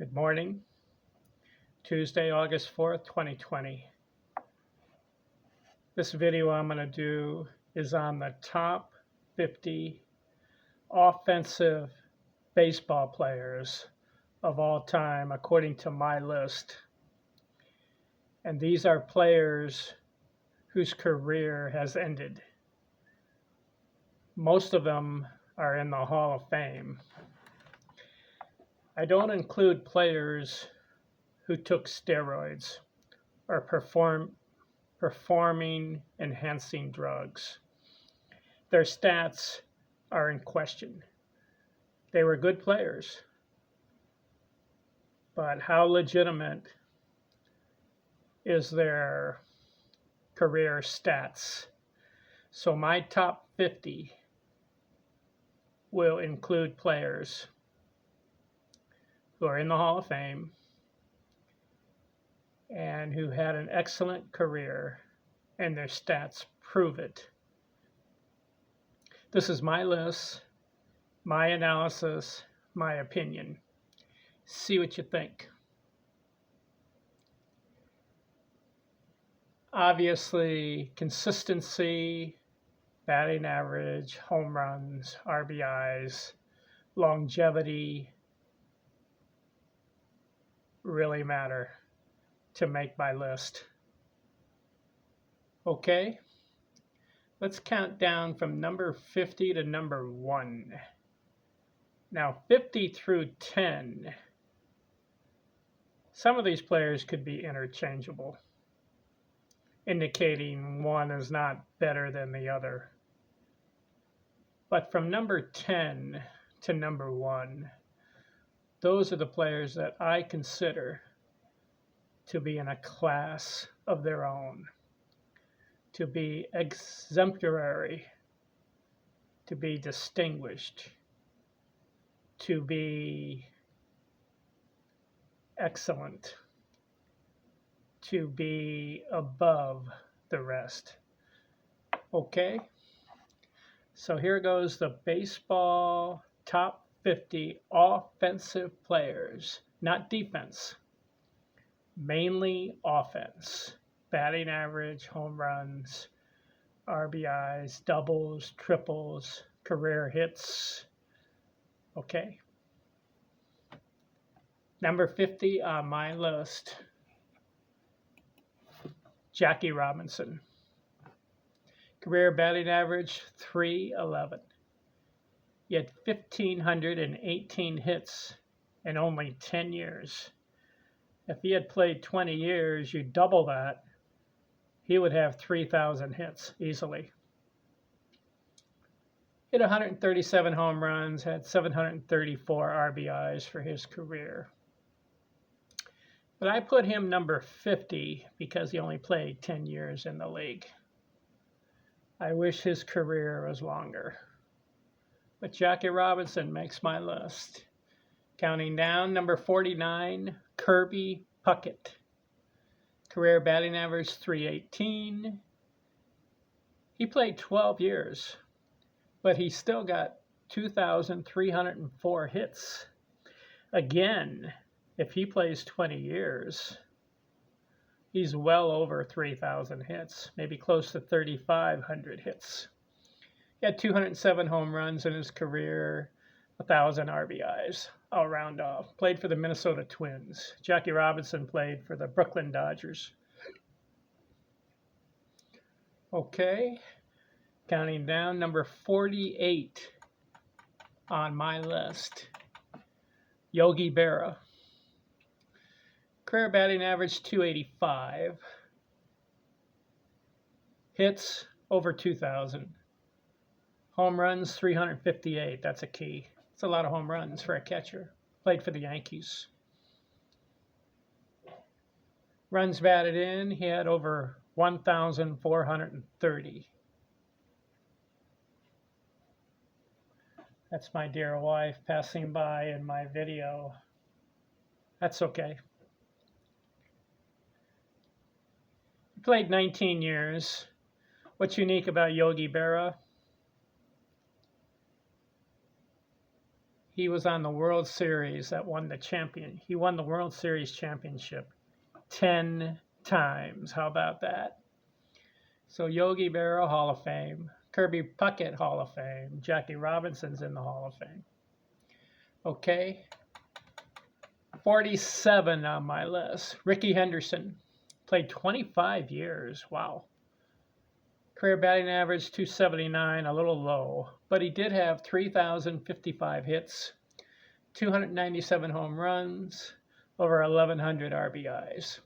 Good morning, Tuesday, August 4th, 2020. This video I'm going to do is on the top 50 offensive baseball players of all time, according to my list. And these are players whose career has ended. Most of them are in the Hall of Fame. I don't include players who took steroids or performing enhancing drugs. Their stats are in question. They were good players, but how legitimate is their career stats? So my top 50 will include players who are in the Hall of Fame and who had an excellent career, and their stats prove it. This is my list, my analysis, my opinion. See what you think. Obviously, consistency, batting average, home runs, RBIs, longevity really matter to make my list. Okay, let's count down from number 50 to number 1. Now, 50 through 10, some of these players could be interchangeable, indicating one is not better than the other. But from number 10 to number 1, those are the players that I consider to be in a class of their own, to be exemplary, to be distinguished, to be excellent, to be above the rest. Okay? So here goes the baseball top 50 offensive players, not defense, mainly offense. Batting average, home runs, RBIs, doubles, triples, career hits. Okay. Number 50 on my list, Jackie Robinson. Career batting average, .311. He had 1,518 hits in only 10 years. If he had played 20 years, you double that, he would have 3,000 hits easily. Hit 137 home runs, had 734 RBIs for his career. But I put him number 50 because he only played 10 years in the league. I wish his career was longer. But Jackie Robinson makes my list. Counting down, number 49, Kirby Puckett. Career batting average, .318. He played 12 years, but he still got 2,304 hits. Again, if he plays 20 years, he's well over 3,000 hits, maybe close to 3,500 hits. He had 207 home runs in his career, 1,000 RBIs. I'll round off. Played for the Minnesota Twins. Jackie Robinson played for the Brooklyn Dodgers. Okay, counting down, number 48 on my list, Yogi Berra. Career batting average, .285. Hits, over 2,000. Home runs, 358. That's a key. It's a lot of home runs for a catcher. Played for the Yankees. Runs batted in, he had over 1,430. That's my dear wife passing by in my video. That's okay. He played 19 years. What's unique about Yogi Berra? He was on the World Series that won the champion. He won the World Series championship 10 times. How about that? So Yogi Berra, Hall of Fame. Kirby Puckett, Hall of Fame. Jackie Robinson's in the Hall of Fame. Okay. 47 on my list. Rickey Henderson. Played 25 years. Wow. Career batting average 279, a little low. But he did have 3,055 hits, 297 home runs, over 1,100 RBIs.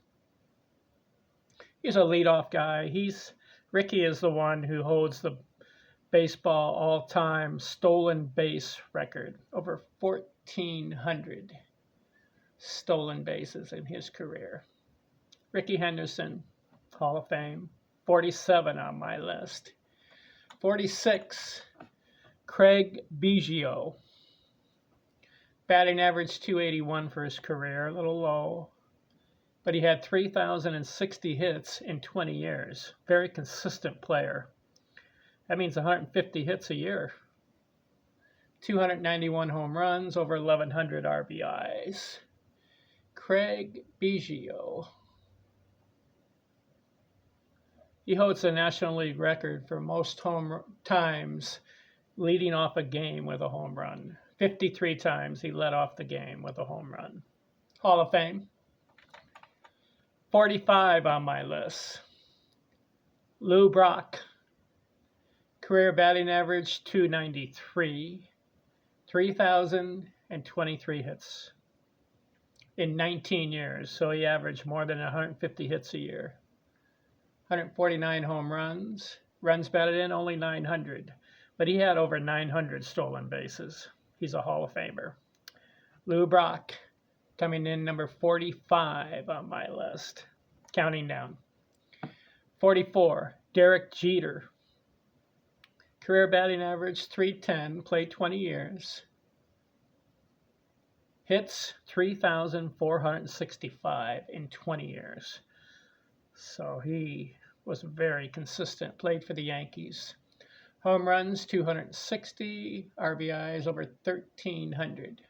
He's a leadoff guy. Rickey is the one who holds the baseball all-time stolen base record, over 1,400 stolen bases in his career. Rickey Henderson, Hall of Fame, 47 on my list. 46, Craig Biggio. Batting average 281 for his career, a little low, but he had 3,060 hits in 20 years. Very consistent player. That means 150 hits a year. 291 home runs, over 1,100 RBIs. Craig Biggio. He holds the National League record for most home times leading off a game with a home run. 53 times he led off the game with a home run. Hall of Fame. 45 on my list. Lou Brock. Career batting average 293. 3,023 hits in 19 years. So he averaged more than 150 hits a year. 149 home runs. Runs batted in, only 900. But he had over 900 stolen bases. He's a Hall of Famer. Lou Brock, coming in number 45 on my list. Counting down. 44, Derek Jeter. Career batting average 310, played 20 years. Hits 3,465 in 20 years. So he was very consistent, played for the Yankees. Home runs 260, RBIs over 1,300.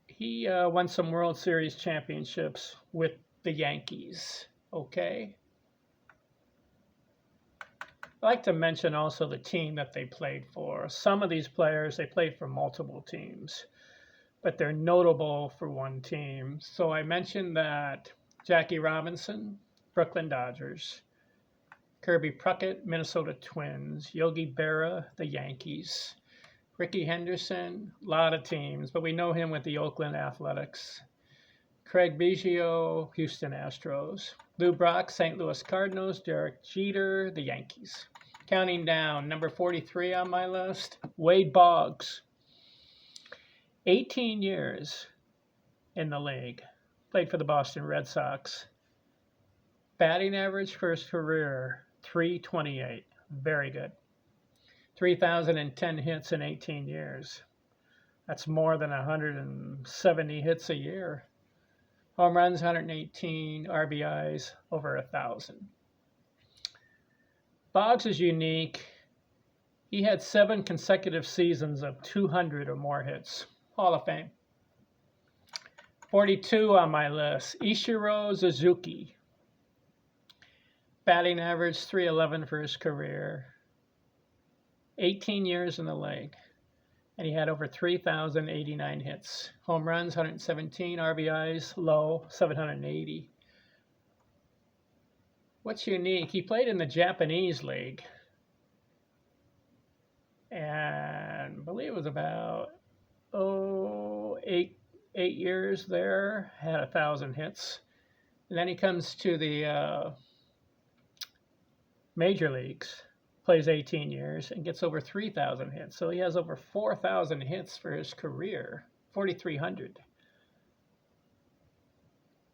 He won some World Series championships with the Yankees. Okay. I'd like to mention also the team that they played for. Some of these players, they played for multiple teams, but they're notable for one team. So I mentioned that Jackie Robinson, Brooklyn Dodgers. Kirby Puckett, Minnesota Twins. Yogi Berra, the Yankees. Rickey Henderson, a lot of teams, but we know him with the Oakland Athletics. Craig Biggio, Houston Astros. Lou Brock, St. Louis Cardinals. Derek Jeter, the Yankees. Counting down, number 43 on my list, Wade Boggs. 18 years in the league. Played for the Boston Red Sox. Batting average for his career, 328. Very good. 3,010 hits in 18 years. That's more than 170 hits a year. Home runs, 118. RBIs, over 1,000. Boggs is unique. He had 7 consecutive seasons of 200 or more hits. Hall of Fame. 42 on my list, Ichiro Suzuki. Batting average 311 for his career. 18 years in the league. And he had over 3,089 hits. Home runs, 117. RBIs, low, 780. What's unique, he played in the Japanese league. And I believe it was about, 8 years there. Had 1,000 hits. And then he comes to the major leagues. Plays 18 years and gets over 3,000 hits. So he has over 4,000 hits for his career, 4,300.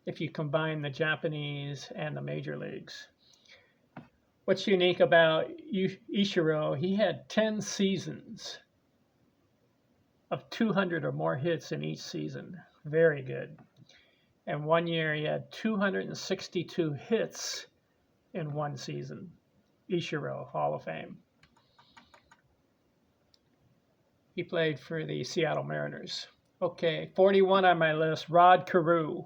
If you combine the Japanese and the major leagues. What's unique about Ichiro, he had 10 seasons of 200 or more hits in each season. Very good. And one year he had 262 hits in one season. Ichiro, Hall of Fame. He played for the Seattle Mariners. Okay, 41 on my list, Rod Carew.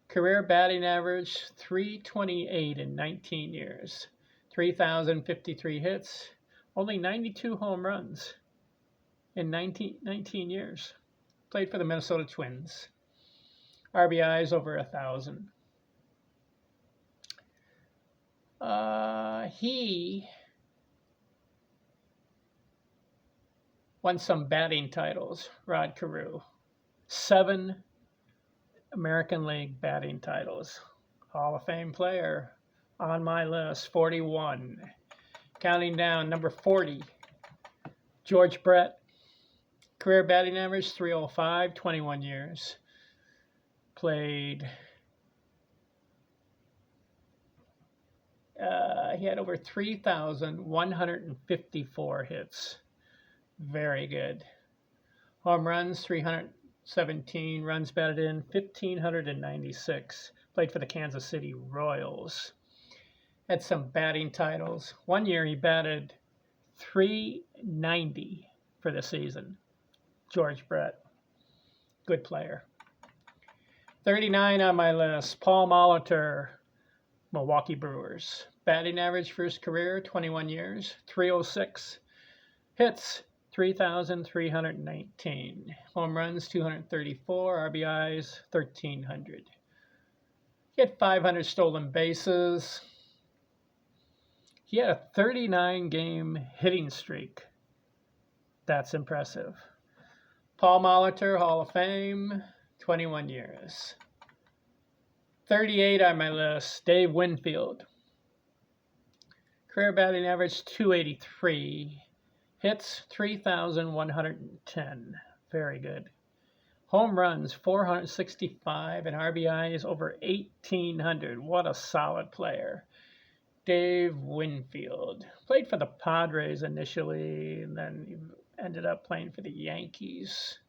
Career batting average, .328 in 19 years. 3,053 hits, only 92 home runs in 19 years. Played for the Minnesota Twins. RBIs over 1,000. He won some batting titles, Rod Carew. 7 American League batting titles. Hall of Fame player on my list, 41. Counting down, number 40, George Brett. Career batting average, .305, 21 years. Played, he had over 3,154 hits. Very good. Home runs, 317. Runs batted in, 1,596. Played for the Kansas City Royals. Had some batting titles. One year he batted .390 for the season. George Brett. Good player. 39 on my list, Paul Molitor, Milwaukee Brewers. Batting average for his career, 21 years, .306. Hits, 3,319. Home runs, 234. RBIs, 1,300. He had 500 stolen bases. He had a 39-game hitting streak. That's impressive. Paul Molitor, Hall of Fame, 21 years. 38 on my list, Dave Winfield. Career batting average, .283. Hits, 3,110. Very good. Home runs, 465, and RBIs over 1,800. What a solid player. Dave Winfield. Played for the Padres initially, and then he ended up playing for the Yankees.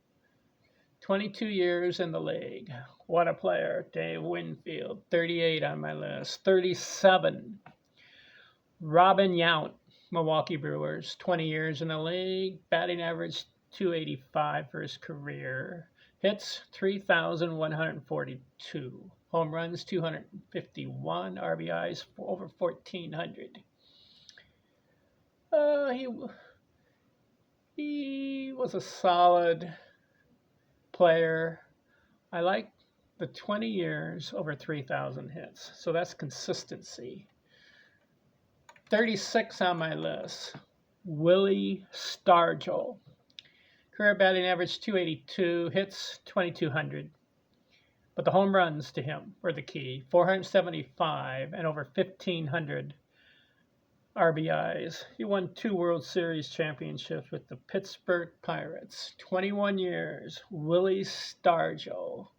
22 years in the league. What a player. Dave Winfield. 38 on my list. 37. Robin Yount, Milwaukee Brewers. 20 years in the league. Batting average, .285 for his career. Hits, 3,142. Home runs, 251. RBIs, over 1,400. He was a solid player. I like the 20 years, over 3,000 hits. So that's consistency. 36 on my list, Willie Stargell. Career batting average, .282. Hits, 2,200. But the home runs to him were the key. 475 and over 1,500 RBIs. He won 2 World Series championships with the Pittsburgh Pirates. 21 years, Willie Stargell.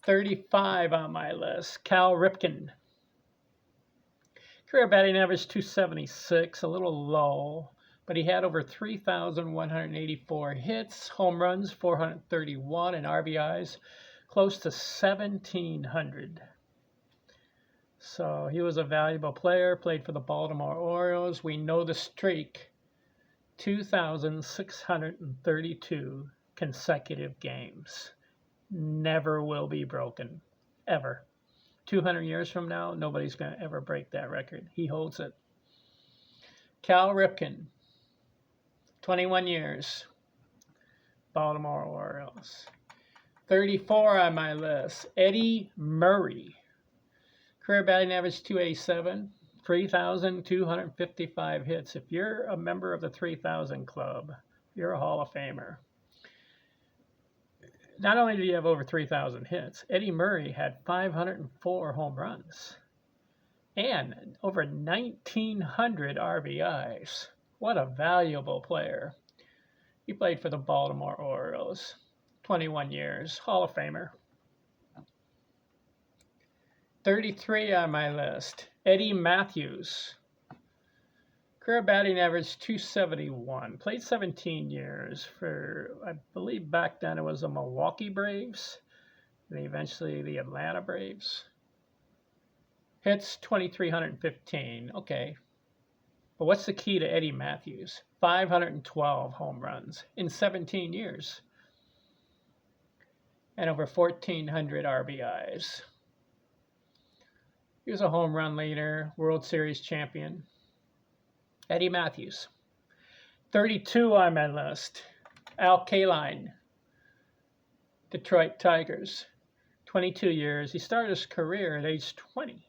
35 on my list, Cal Ripken. Career batting average, .276, a little low, but he had over 3,184 hits, home runs, 431, and RBIs, close to 1,700. So he was a valuable player, played for the Baltimore Orioles. We know the streak, 2,632 consecutive games. Never will be broken, ever. 200 years from now, nobody's going to ever break that record. He holds it. Cal Ripken, 21 years, Baltimore Orioles. 34 on my list, Eddie Murray. Career batting average, .287, 3,255 hits. If you're a member of the 3,000 club, you're a Hall of Famer. Not only did he have over 3,000 hits, Eddie Murray had 504 home runs and over 1,900 RBIs. What a valuable player. He played for the Baltimore Orioles. 21 years, Hall of Famer. 33 on my list, Eddie Matthews. Career batting average, .271. Played 17 years for, I believe back then it was the Milwaukee Braves, and eventually the Atlanta Braves. Hits, 2,315. Okay. But what's the key to Eddie Mathews? 512 home runs in 17 years and over 1,400 RBIs. He was a home run leader, World Series champion. Eddie Mathews. 32 on my list. Al Kaline, Detroit Tigers. 22 years. He started his career at age 20.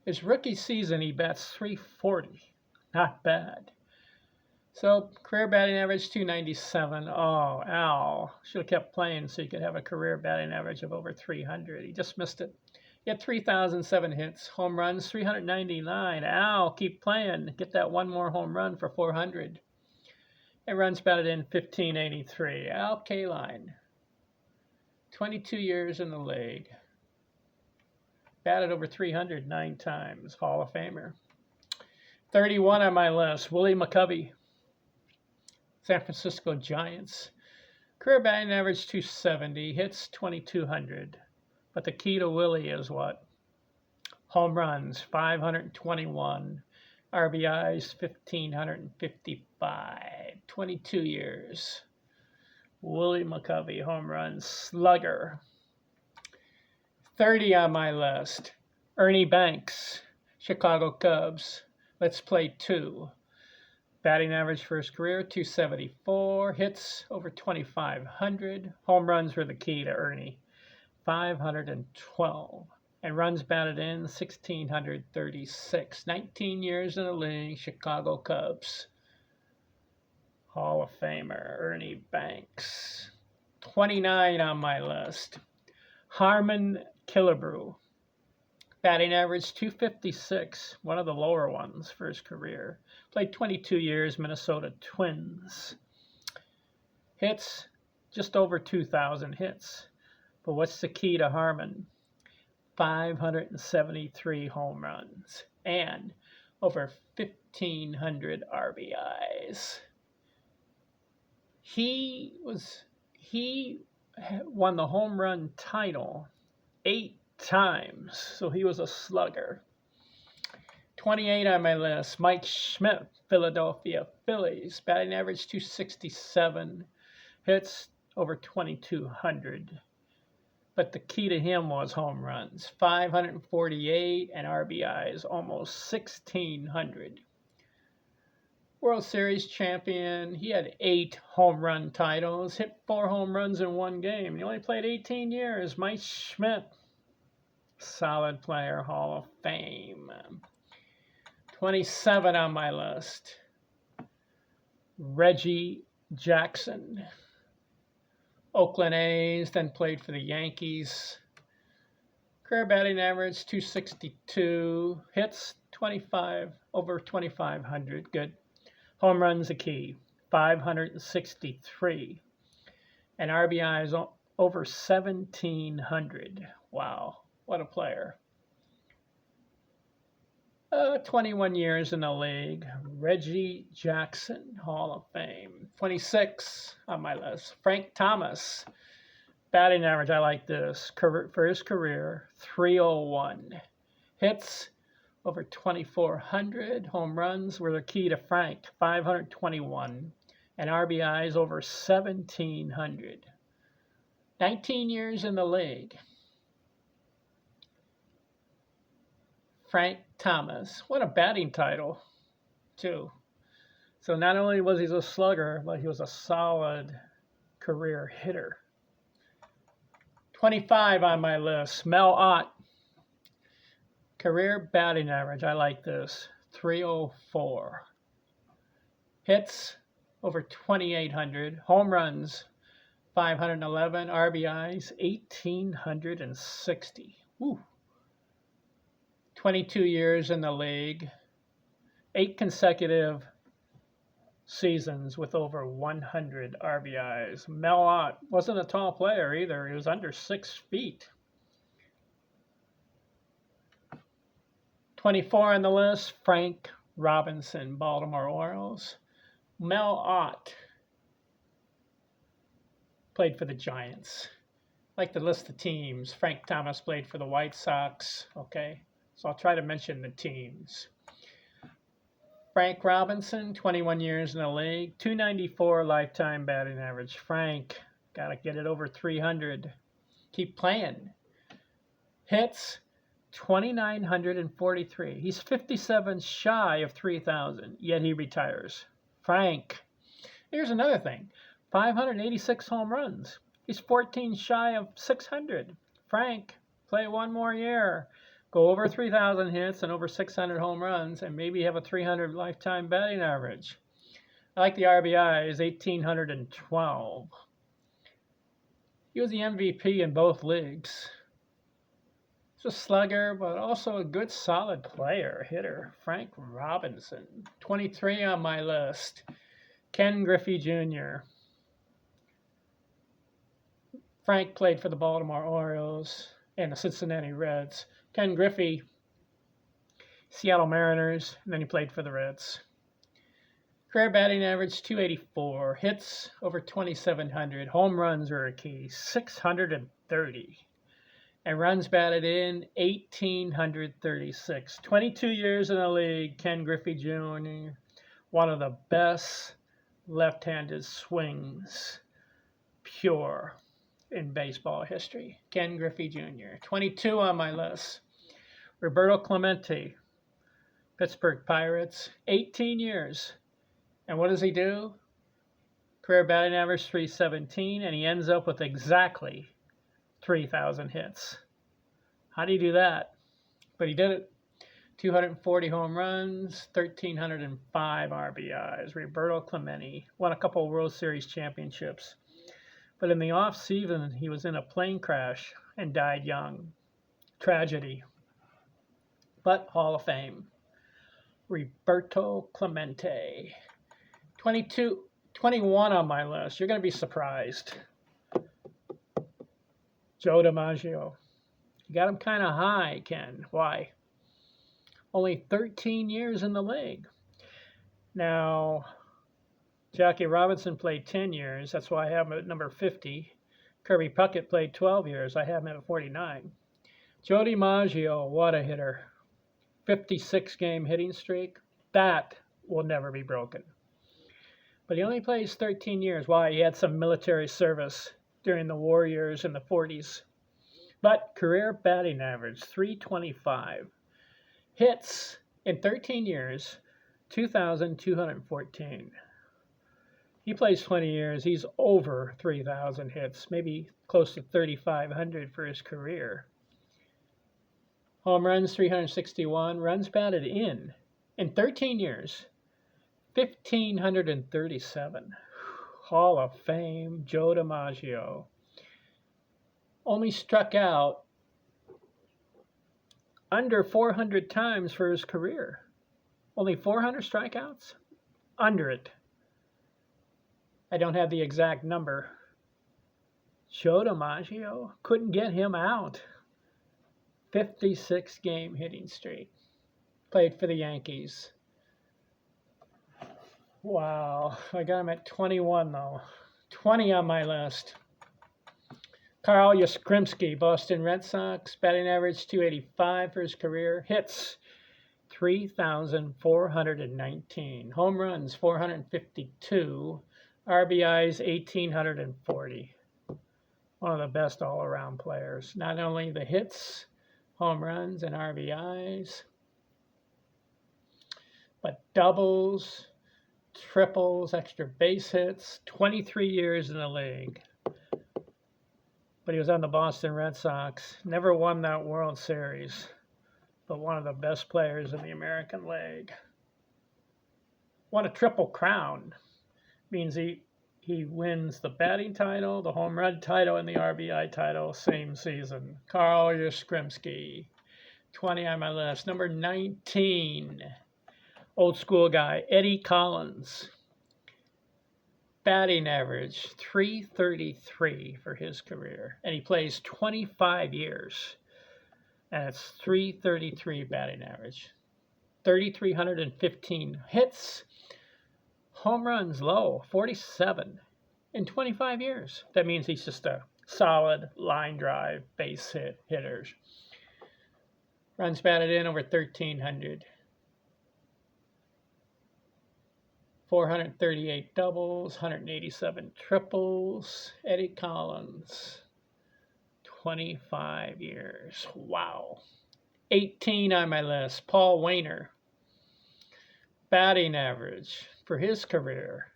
His rookie season, he bats .340. Not bad. So, career batting average, .297. Oh, Al. Should have kept playing so he could have a career batting average of over 300. He just missed it. He had 3,007 hits. Home runs, 399. Al, keep playing. Get that one more home run for 400. And runs batted in, 1,583. Al Kaline. 22 years in the league. Batted over 300 9 times. Hall of Famer. 31 on my list. Willie McCovey. San Francisco Giants. Career batting average .270. Hits 2,200. But the key to Willie is what? Home runs 521. RBIs 1,555. 22 years. Willie McCovey, home run slugger. 30 on my list. Ernie Banks, Chicago Cubs. Let's play 2. Batting average for his career, .274. Hits over 2,500. Home runs were the key to Ernie, 512. And runs batted in, 1,636. 19 years in the league, Chicago Cubs. Hall of Famer, Ernie Banks. 29 on my list. Harmon Killebrew. Batting average .256, one of the lower ones for his career. Played 22 years, Minnesota Twins. Hits, just over 2,000 hits. But what's the key to Harmon? 573 home runs and over 1,500 RBIs. He won the home run title 8 times, so he was a slugger. 28 on my list, Mike Schmidt, Philadelphia Phillies. Batting average .267, hits over 2,200. But the key to him was home runs, 548, and RBIs, almost 1,600. World Series champion. He had 8 home run titles, hit 4 home runs in one game. He only played 18 years. Mike Schmidt, solid player, Hall of Fame. 27 on my list. Reggie Jackson. Oakland A's, then played for the Yankees. Career batting average .262. Hits over 2,500. Good. Home runs a key, 563. And RBIs over 1,700. Wow, what a player. 21 years in the league. Reggie Jackson, Hall of Fame. 26 on my list. Frank Thomas. Batting average, I like this. For his career, .301. Hits over 2,400. Home runs were the key to Frank, 521. And RBIs over 1,700. 19 years in the league. Frank Thomas. What a batting title, too. So not only was he a slugger, but he was a solid career hitter. 25 on my list, Mel Ott. Career batting average, I like this, .304. Hits over 2,800. Home runs, 511. RBIs, 1,860. Woo. 22 years in the league, 8 consecutive seasons with over 100 RBIs. Mel Ott wasn't a tall player either. He was under 6 feet. 24 on the list, Frank Robinson, Baltimore Orioles. Mel Ott played for the Giants. I like to list the teams. Frank Thomas played for the White Sox, okay? So I'll try to mention the teams. Frank Robinson, 21 years in the league, 294 lifetime batting average. Frank, got to get it over 300. Keep playing. Hits, 2,943. He's 57 shy of 3,000, yet he retires. Frank. Here's another thing. 586 home runs. He's 14 shy of 600. Frank, play one more year. Go over 3,000 hits and over 600 home runs, and maybe have a 300 lifetime batting average. I like the RBIs, 1,812. He was the MVP in both leagues. He's a slugger, but also a good, solid player, hitter. Frank Robinson, 23 on my list. Ken Griffey Jr. Frank played for the Baltimore Orioles and the Cincinnati Reds. Ken Griffey, Seattle Mariners, and then he played for the Reds. Career batting average, 284. Hits, over 2,700. Home runs are a key, 630. And runs batted in, 1,836. 22 years in the league, Ken Griffey Jr., one of the best left-handed swings, pure, in baseball history. Ken Griffey Jr. 22 on my list. Roberto Clemente, Pittsburgh Pirates, 18 years. And what does he do? Career batting average 317, and he ends up with exactly 3,000 hits. How do you do that? But he did it. 240 home runs, 1,305 RBIs. Roberto Clemente won a couple of World Series championships. But in the off-season, he was in a plane crash and died young. Tragedy. But Hall of Fame. Roberto Clemente. 21 on my list. You're going to be surprised. Joe DiMaggio. You got him kind of high, Ken. Why? Only 13 years in the league. Now, Jackie Robinson played 10 years. That's why I have him at number 50. Kirby Puckett played 12 years. I have him at 49. Joe DiMaggio, what a hitter. 56-game hitting streak. That will never be broken. But he only plays 13 years. Why? He had some military service during the war years in the 40s. But career batting average, 325. Hits in 13 years, 2,214. He plays 20 years. He's over 3,000 hits, maybe close to 3,500 for his career. Home runs, 361. Runs batted in 13 years, 1,537. Hall of Fame, Joe DiMaggio. Only struck out under 400 times for his career. Only 400 strikeouts? Under it. I don't have the exact number. Joe DiMaggio, couldn't get him out. 56-game hitting streak. Played for the Yankees. Wow, I got him at 21 though. 20 on my list. Carl Yastrzemski, Boston Red Sox, batting average 285 for his career. Hits, 3,419. Home runs, 452. RBIs, 1,840. One of the best all-around players. Not only the hits, home runs, and RBIs, but doubles, triples, extra base hits. 23 years in the league. But he was on the Boston Red Sox. Never won that World Series, but one of the best players in the American League. Won a triple crown. Means he wins the batting title, the home run title, and the RBI title same season. Carl Yastrzemski, 20 on my list. Number 19, old school guy, Eddie Collins. Batting average, 333 for his career. And he plays 25 years. And it's 333 batting average. 3,315 hits. Home runs low, 47 in 25 years. That means he's just a solid line drive, base hit hitter. Runs batted in over 1,300. 438 doubles, 187 triples. Eddie Collins, 25 years. Wow. 18 on my list. Paul Waner. Batting average for his career,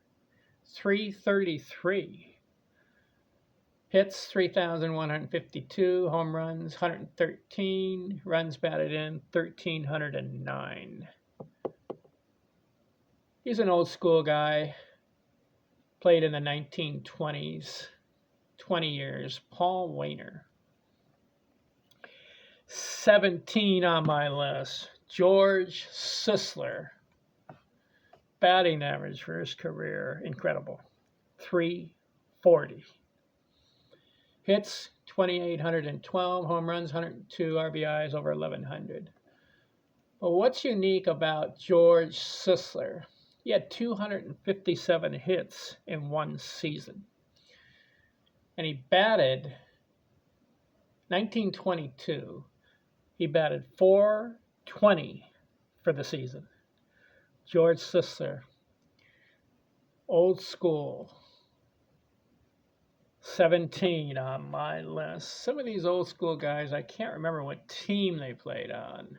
333. Hits, 3,152. Home runs, 113. Runs batted in, 1,309. He's an old school guy. Played in the 1920s. 20 years. Paul Waner. 17 on my list. George Sisler. Batting average for his career, incredible. 340. Hits, 2,812. Home runs, 102. RBIs, over 1,100. But what's unique about George Sisler? He had 257 hits in one season. And he batted, 1922, he batted .420 for the season. George Sisler, old school, 17 on my list. Some of these old school guys, I can't remember what team they played on. I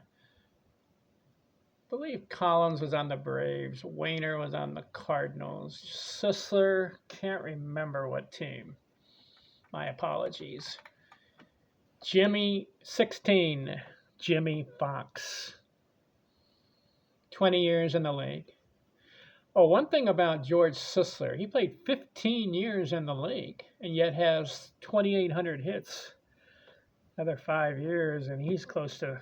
believe Collins was on the Braves. Wainer was on the Cardinals. Sisler, can't remember what team. My apologies. Jimmy, 16, Jimmy Fox. 20 years in the league. Oh, one thing about George Sisler, he played 15 years in the league and yet has 2,800 hits. Another 5 years and he's close to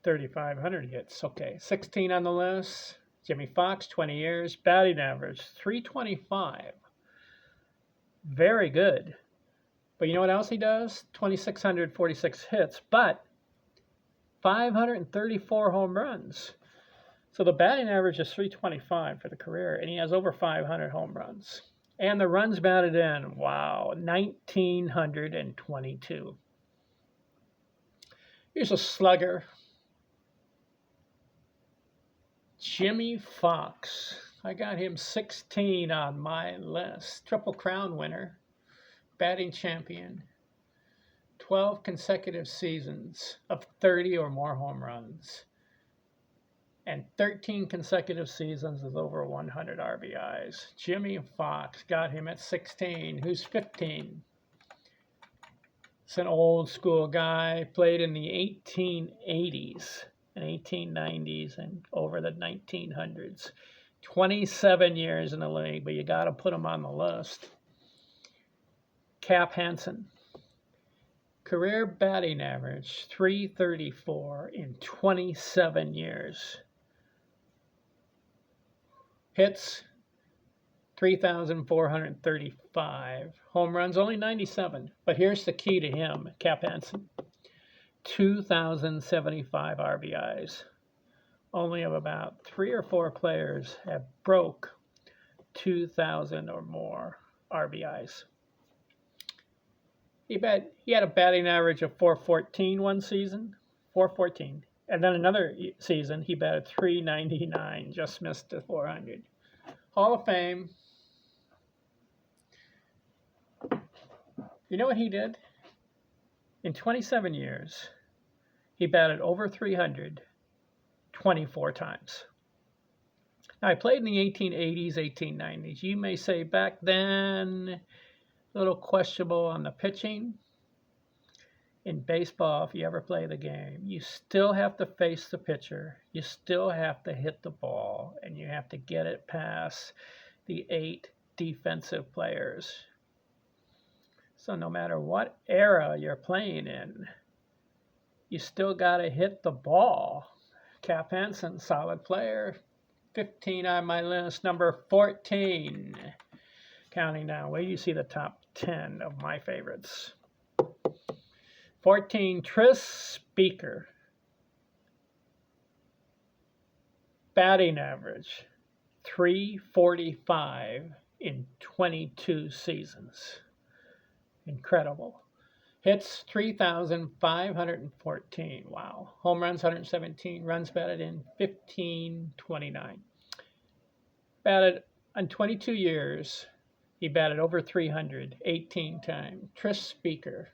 3,500 hits. Okay, 16 on the list. Jimmy Fox, 20 years. Batting average, 325. Very good. But you know what else he does? 2,646 hits, but 534 home runs. So the batting average is 325 for the career, and he has over 500 home runs. And the runs batted in, wow, 1,922. Here's a slugger. Jimmy Fox. I got him 16 on my list. Triple Crown winner, batting champion. 12 consecutive seasons of 30 or more home runs, and 13 consecutive seasons with over 100 RBIs. Jimmy Fox, got him at 16. Who's 15? It's an old school guy, played in the 1880s and 1890s and over the 1900s. 27 years in the league, but you got to put him on the list. Cap Hansen. Career batting average, 334 in 27 years. Hits, 3,435. Home runs, only 97. But here's the key to him, Cap Hansen. 2,075 RBIs. Only of about 3 or 4 players have broke 2,000 or more RBIs. He had a batting average of 414 one season, 414. And then another season, he batted 399, just missed the 400. Hall of Fame. You know what he did? In 27 years, he batted over 300 24 times. Now, I played in the 1880s, 1890s. You may say back then, a little questionable on the pitching. In baseball, if you ever play the game, you still have to face the pitcher. You still have to hit the ball, and you have to get it past the 8 defensive players. So no matter what era you're playing in, you still got to hit the ball. Cap Hansen, solid player. 15 on my list. Number 14. Counting down. Wait till you see the top 10 of my favorites. 14, Tris Speaker. Batting average, 345 in 22 seasons. Incredible. Hits 3,514. Wow. Home runs 117. Runs batted in 1529. Batted on 22 years. He batted over 300 18 times. Tris Speaker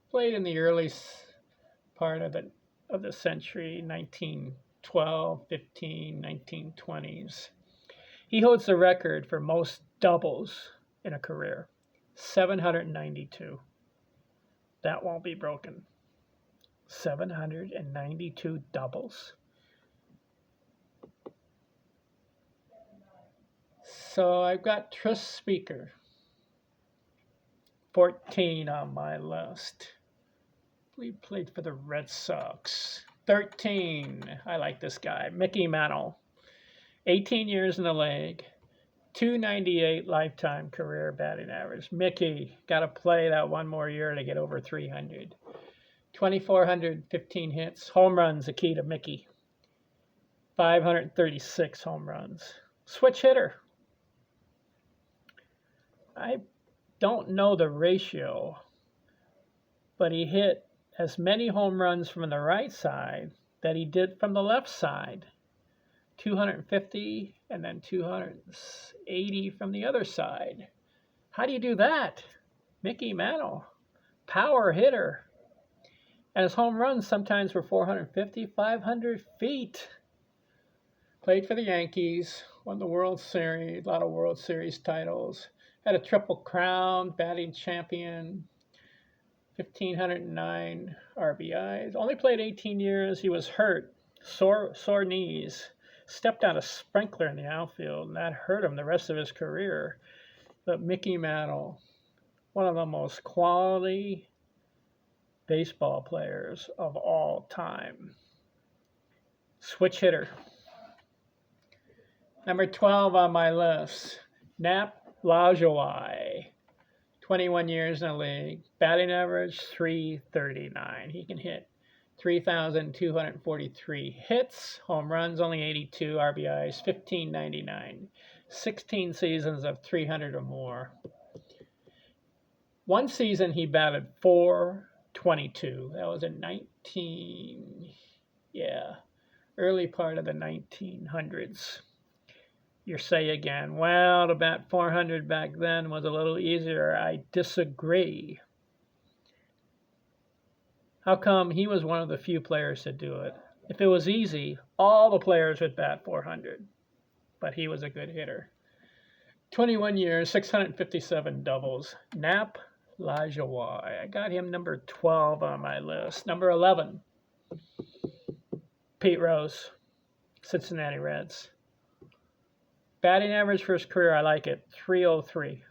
played in the early part of the century, 1912, 15, 1920s. He holds the record for most doubles in a career, 792. That won't be broken. 792 doubles. So I've got Tris Speaker, 14 on my list. He played for the Red Sox. 13, I like this guy, Mickey Mantle. 18 years in the league, 298 lifetime career batting average. Mickey, got to play that one more year to get over 300. 2,415 hits. Home runs, the key to Mickey. 536 home runs. Switch hitter. I don't know the ratio, but he hit as many home runs from the right side that he did from the left side. 250 and then 280 from the other side. How do you do that? Mickey Mantle, power hitter. And his home runs sometimes were 450, 500 feet. Played for the Yankees, won the World Series, a lot of World Series titles. Had a triple crown, batting champion, 1,509 RBIs. Only played 18 years. He was hurt, sore knees. Stepped on a sprinkler in the outfield, and that hurt him the rest of his career. But Mickey Mantle, one of the most quality baseball players of all time. Switch hitter. Number 12 on my list, Nap Lajoie. 21 years in the league. Batting average, 339. He can hit 3,243 hits. Home runs, only 82. RBIs, 1,599. 16 seasons of 300 or more. One season he batted .422. That was in early part of the 1900s. You say again, well, to bat .400 back then was a little easier. I disagree. How come he was one of the few players to do it? If it was easy, all the players would bat .400. But he was a good hitter. 21 years, 657 doubles. Nap Lajoie. I got him number 12 on my list. Number 11, Pete Rose, Cincinnati Reds. Batting average for his career, I like it, 303.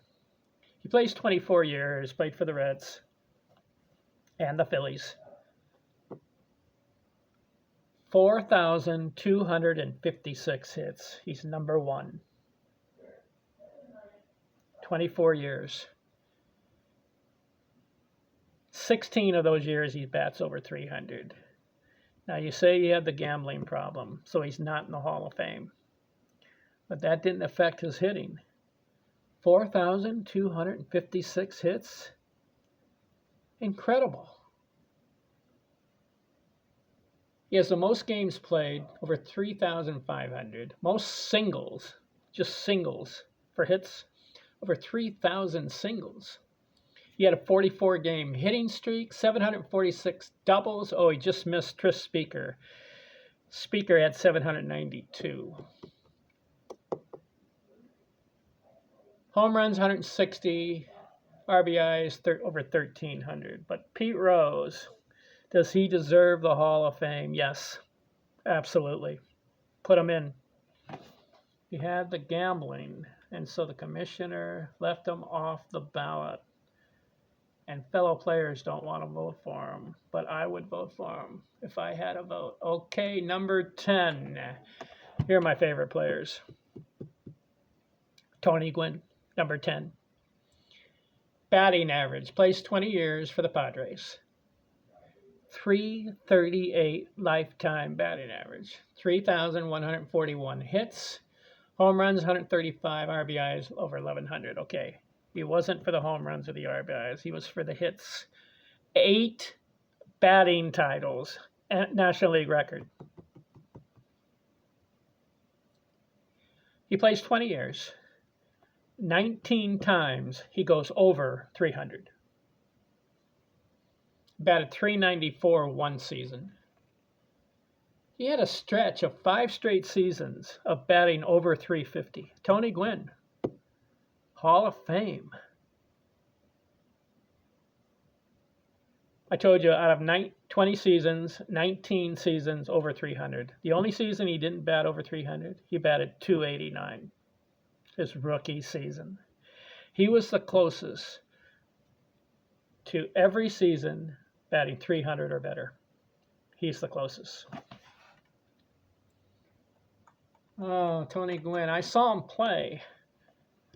He plays 24 years, played for the Reds and the Phillies. 4,256 hits. He's number 1. 24 years. 16 of those years he bats over 300. Now you say he had the gambling problem, so he's not in the Hall of Fame. But that didn't affect his hitting. 4,256 hits. Incredible. He has the most games played, over 3,500. Most singles, just singles for hits, over 3,000 singles. He had a 44-game hitting streak, 746 doubles. Oh, he just missed Tris Speaker. Speaker had 792. Home runs, 160. RBIs, over 1,300. But Pete Rose, does he deserve the Hall of Fame? Yes, absolutely. Put him in. He had the gambling, and so the commissioner left him off the ballot. And fellow players don't want to vote for him, but I would vote for him if I had a vote. Okay, number 10. Here are my favorite players. Tony Gwynn, number 10. Batting average, plays 20 years for the Padres. 338 lifetime batting average. 3,141 hits. Home runs, 135. RBIs, over 1,100. Okay. He wasn't for the home runs or the RBIs. He was for the hits. 8 batting titles, National League record. He plays 20 years. 19 times he goes over 300. Batted .394 one season. He had a stretch of 5 straight seasons of batting over 350. Tony Gwynn, Hall of Fame. I told you out of 20 seasons, 19 seasons over 300. The only season he didn't bat over 300, he batted .289, his rookie season. He was the closest to every season batting 300 or better. He's the closest. Oh, Tony Gwynn. I saw him play.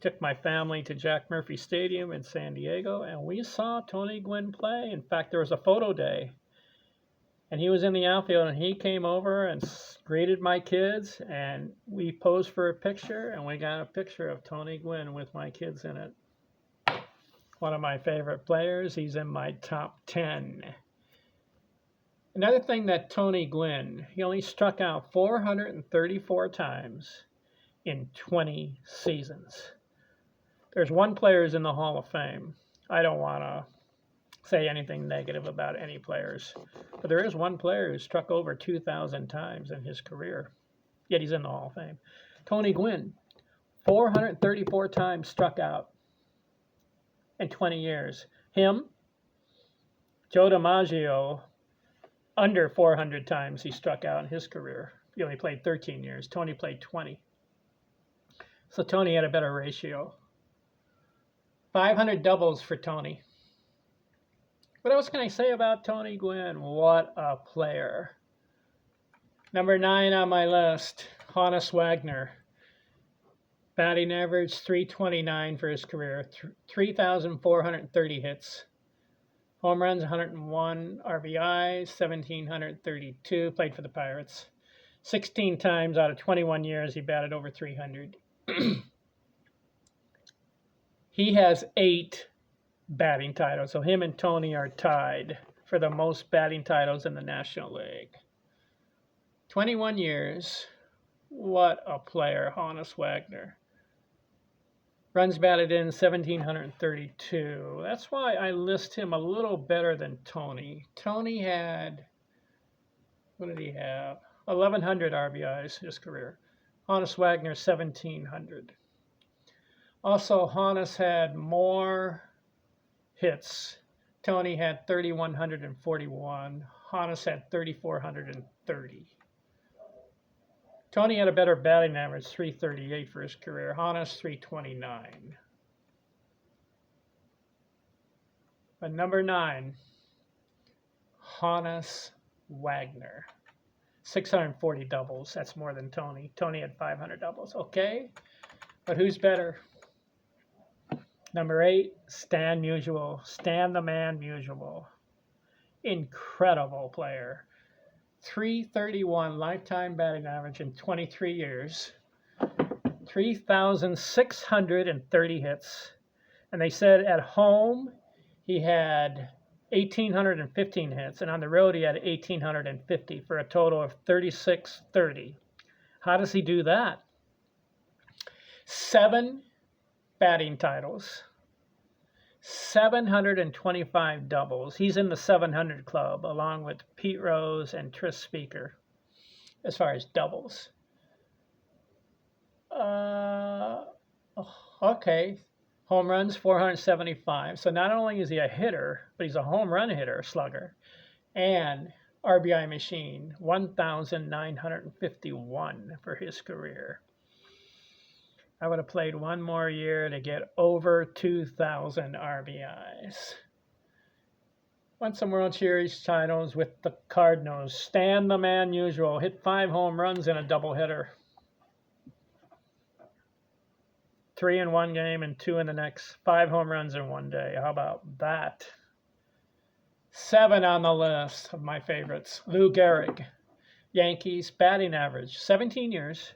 Took my family to Jack Murphy Stadium in San Diego, and we saw Tony Gwynn play. In fact, there was a photo day, and he was in the outfield, and he came over and greeted my kids, and we posed for a picture, and we got a picture of Tony Gwynn with my kids in it. One of my favorite players. He's in my top 10. Another thing that Tony Gwynn, he only struck out 434 times in 20 seasons. There's one player who's in the Hall of Fame. I don't want to say anything negative about any players, but there is one player who struck over 2,000 times in his career, yet he's in the Hall of Fame. Tony Gwynn, 434 times struck out in 20 years. Him, Joe DiMaggio, under 400 times he struck out in his career. He only played 13 years. Tony played 20. So Tony had a better ratio. 500 doubles for Tony. What else can I say about Tony Gwynn? What a player. Number 9 on my list, Honus Wagner. Batting average .329 for his career, 3,430 hits. Home runs 101, RBIs 1,732, played for the Pirates. 16 times out of 21 years he batted over 300. He has 8 batting titles, so him and Tony are tied for the most batting titles in the National League. 21 years, what a player, Honus Wagner. Runs batted in 1,732. That's why I list him a little better than Tony. Tony had, what did he have? 1,100 RBIs his career. Honus Wagner, 1,700. Also, Honus had more hits. Tony had 3,141. Honus had 3,430. Tony had a better batting average, .338 for his career. Honus, .329. But number 9, Honus Wagner. 640 doubles. That's more than Tony. Tony had 500 doubles. Okay, but who's better? Number 8, Stan Musial. Stan the Man Musial. Incredible player. .331 lifetime batting average in 23 years. 3,630 hits. And they said at home he had 1,815 hits, and on the road he had 1,850 for a total of 3,630. How does he do that? 7 batting titles, 725 doubles. He's in the 700 club along with Pete Rose and Tris Speaker as far as doubles. Okay. Home runs, 475. So not only is he a hitter, but he's a home run hitter, slugger. And RBI machine, 1,951 for his career. I would have played one more year to get over 2,000 RBIs. Won some World Series titles with the Cardinals. Stan the Man Musial. Hit 5 home runs in a doubleheader. 3 in one game and 2 in the next. 5 home runs in one day. How about that? 7 on the list of my favorites. Lou Gehrig. Yankees batting average. 17 years.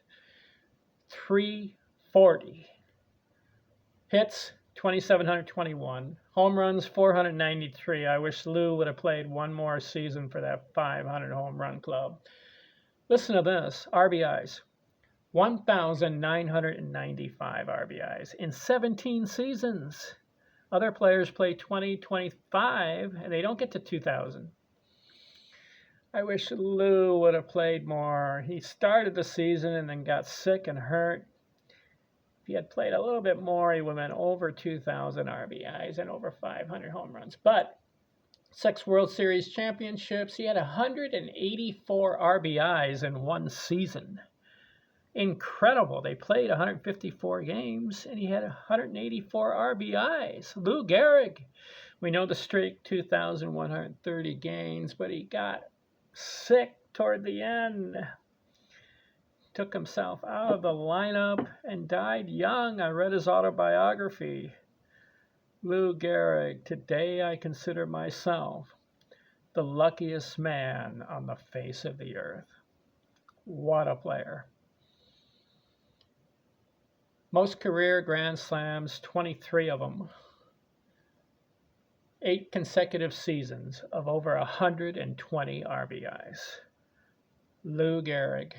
.340. Hits 2,721. Home runs, 493. I wish Lou would have played one more season for that 500 home run club. Listen to this. RBIs. 1,995 RBIs in 17 seasons. Other players play 20, 25, and they don't get to 2,000. I wish Lou would have played more. He started the season and then got sick and hurt. If he had played a little bit more, he would have been over 2,000 RBIs and over 500 home runs. But 6 World Series championships, he had 184 RBIs in one season. Incredible. They played 154 games, and he had 184 RBIs. Lou Gehrig, we know the streak, 2,130 games, but he got sick toward the end. Took himself out of the lineup and died young. I read his autobiography. Lou Gehrig, today I consider myself the luckiest man on the face of the earth. What a player. Most career Grand Slams, 23 of them. 8 consecutive seasons of over 120 RBIs. Lou Gehrig.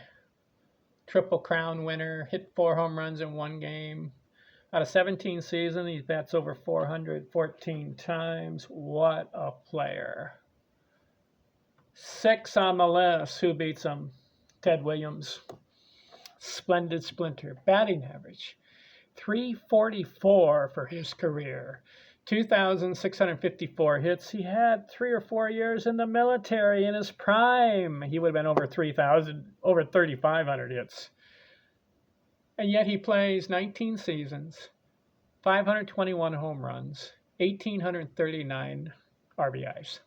Triple Crown winner, hit 4 home runs in one game. Out of 17 seasons, he bats over 414 times. What a player. 6 on the list. Who beats him? Ted Williams. Splendid splinter. Batting average, 344 for his career. 2,654 hits. He had 3 or 4 years in the military in his prime. He would have been over 3,000, over 3,500 hits. And yet he plays 19 seasons, 521 home runs, 1,839 RBIs.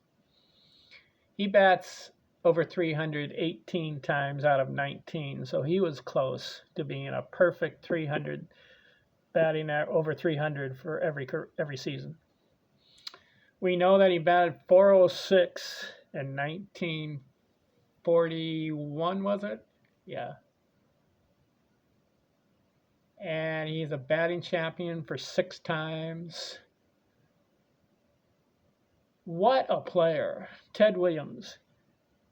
He bats over 318 times out of 19, so he was close to being a perfect 300, batting at over 300 for every season. We know that he batted 406 in 1941, was it? Yeah. And he's a batting champion for 6 times. What a player, Ted Williams.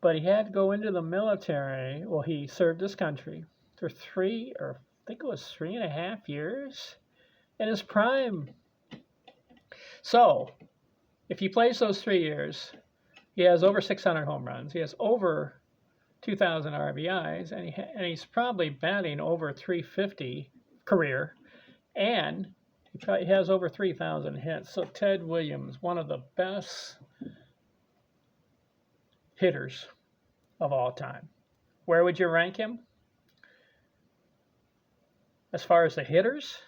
But he had to go into the military. Well, he served his country for 3.5 years in his prime. So, if he plays those 3 years, he has over 600 home runs. He has over 2,000 RBIs, and he's probably batting over 350 career, and he probably has over 3,000 hits. So Ted Williams, one of the best hitters of all time. Where would you rank him? As far as the hitters?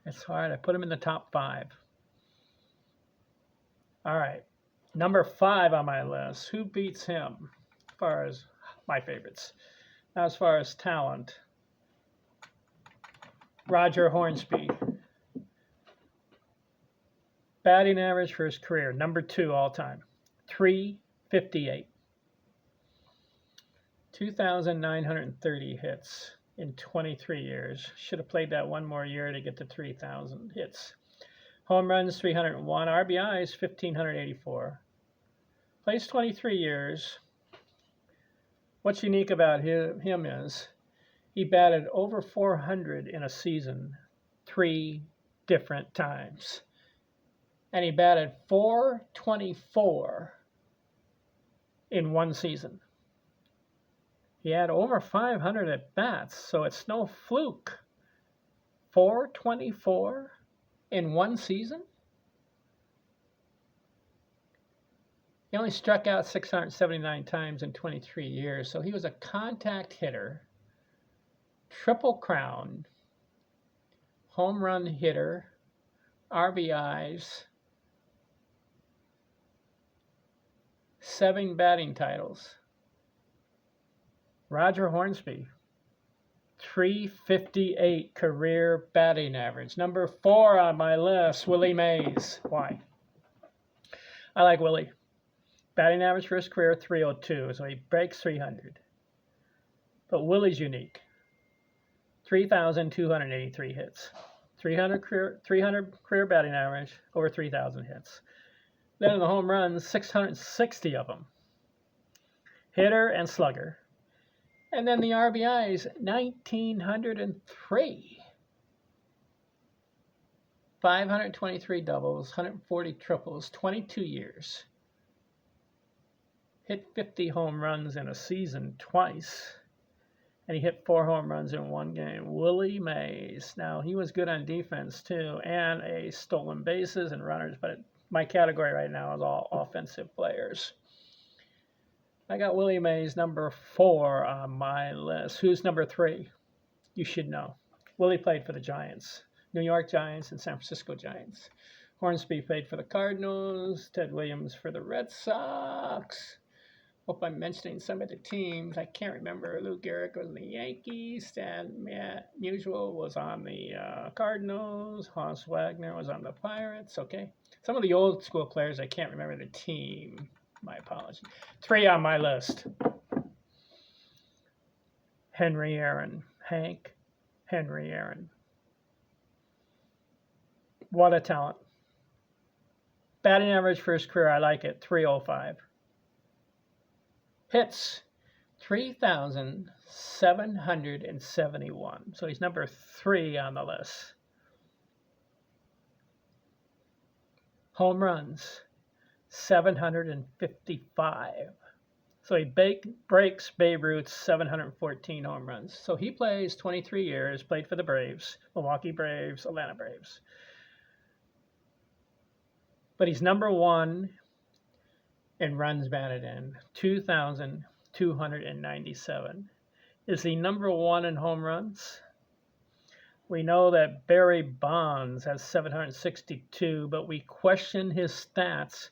It's hard. I put him in the top 5. All right. Number 5 on my list. Who beats him as far as my favorites? Now, as far as talent, Roger Hornsby. Batting average for his career, number 2 all time, 358. 2,930 hits in 23 years. Should have played that one more year to get to 3,000 hits. Home runs, 301. RBIs, 1,584. Plays 23 years. What's unique about him is he batted over 400 in a season 3 different times. And he batted 424 in one season. He had over 500 at bats, so it's no fluke. 424 in one season? He only struck out 679 times in 23 years, so he was a contact hitter, Triple Crown, home run hitter, RBIs, 7 batting titles. Roger Hornsby, 358 career batting average. Number 4 on my list, Willie Mays. Why? I like Willie. Batting average for his career, 302, so he breaks 300. But Willie's unique. 3,283 hits. 300 career batting average, over 3,000 hits. Then in the home runs, 660 of them. Hitter and slugger. And then the RBIs, 1,903. 523 doubles, 140 triples, 22 years. Hit 50 home runs in a season twice. And he hit 4 home runs in one game. Willie Mays. Now, he was good on defense, too, and a stolen bases and runners, but my category right now is all offensive players. I got Willie Mays, number 4 on my list. Who's number 3? You should know. Willie played for the Giants, New York Giants and San Francisco Giants. Hornsby played for the Cardinals, Ted Williams for the Red Sox. Hope I'm mentioning some of the teams. I can't remember. Lou Gehrig was on the Yankees. Stan Musial was on the Cardinals. Hans Wagner was on the Pirates. Okay. Some of the old school players, I can't remember the team. My apologies. 3 on my list. Henry Aaron. Hank Henry Aaron. What a talent. Batting average for his career, I like it, 305. Hits, 3,771. So he's number 3 on the list. Home runs, 755. So he breaks Babe Ruth's 714 home runs. So he plays 23 years, played for the Braves, Milwaukee Braves, Atlanta Braves. But he's number 1 in runs batted in, 2,297. Is he number 1 in home runs? We know that Barry Bonds has 762, but we question his stats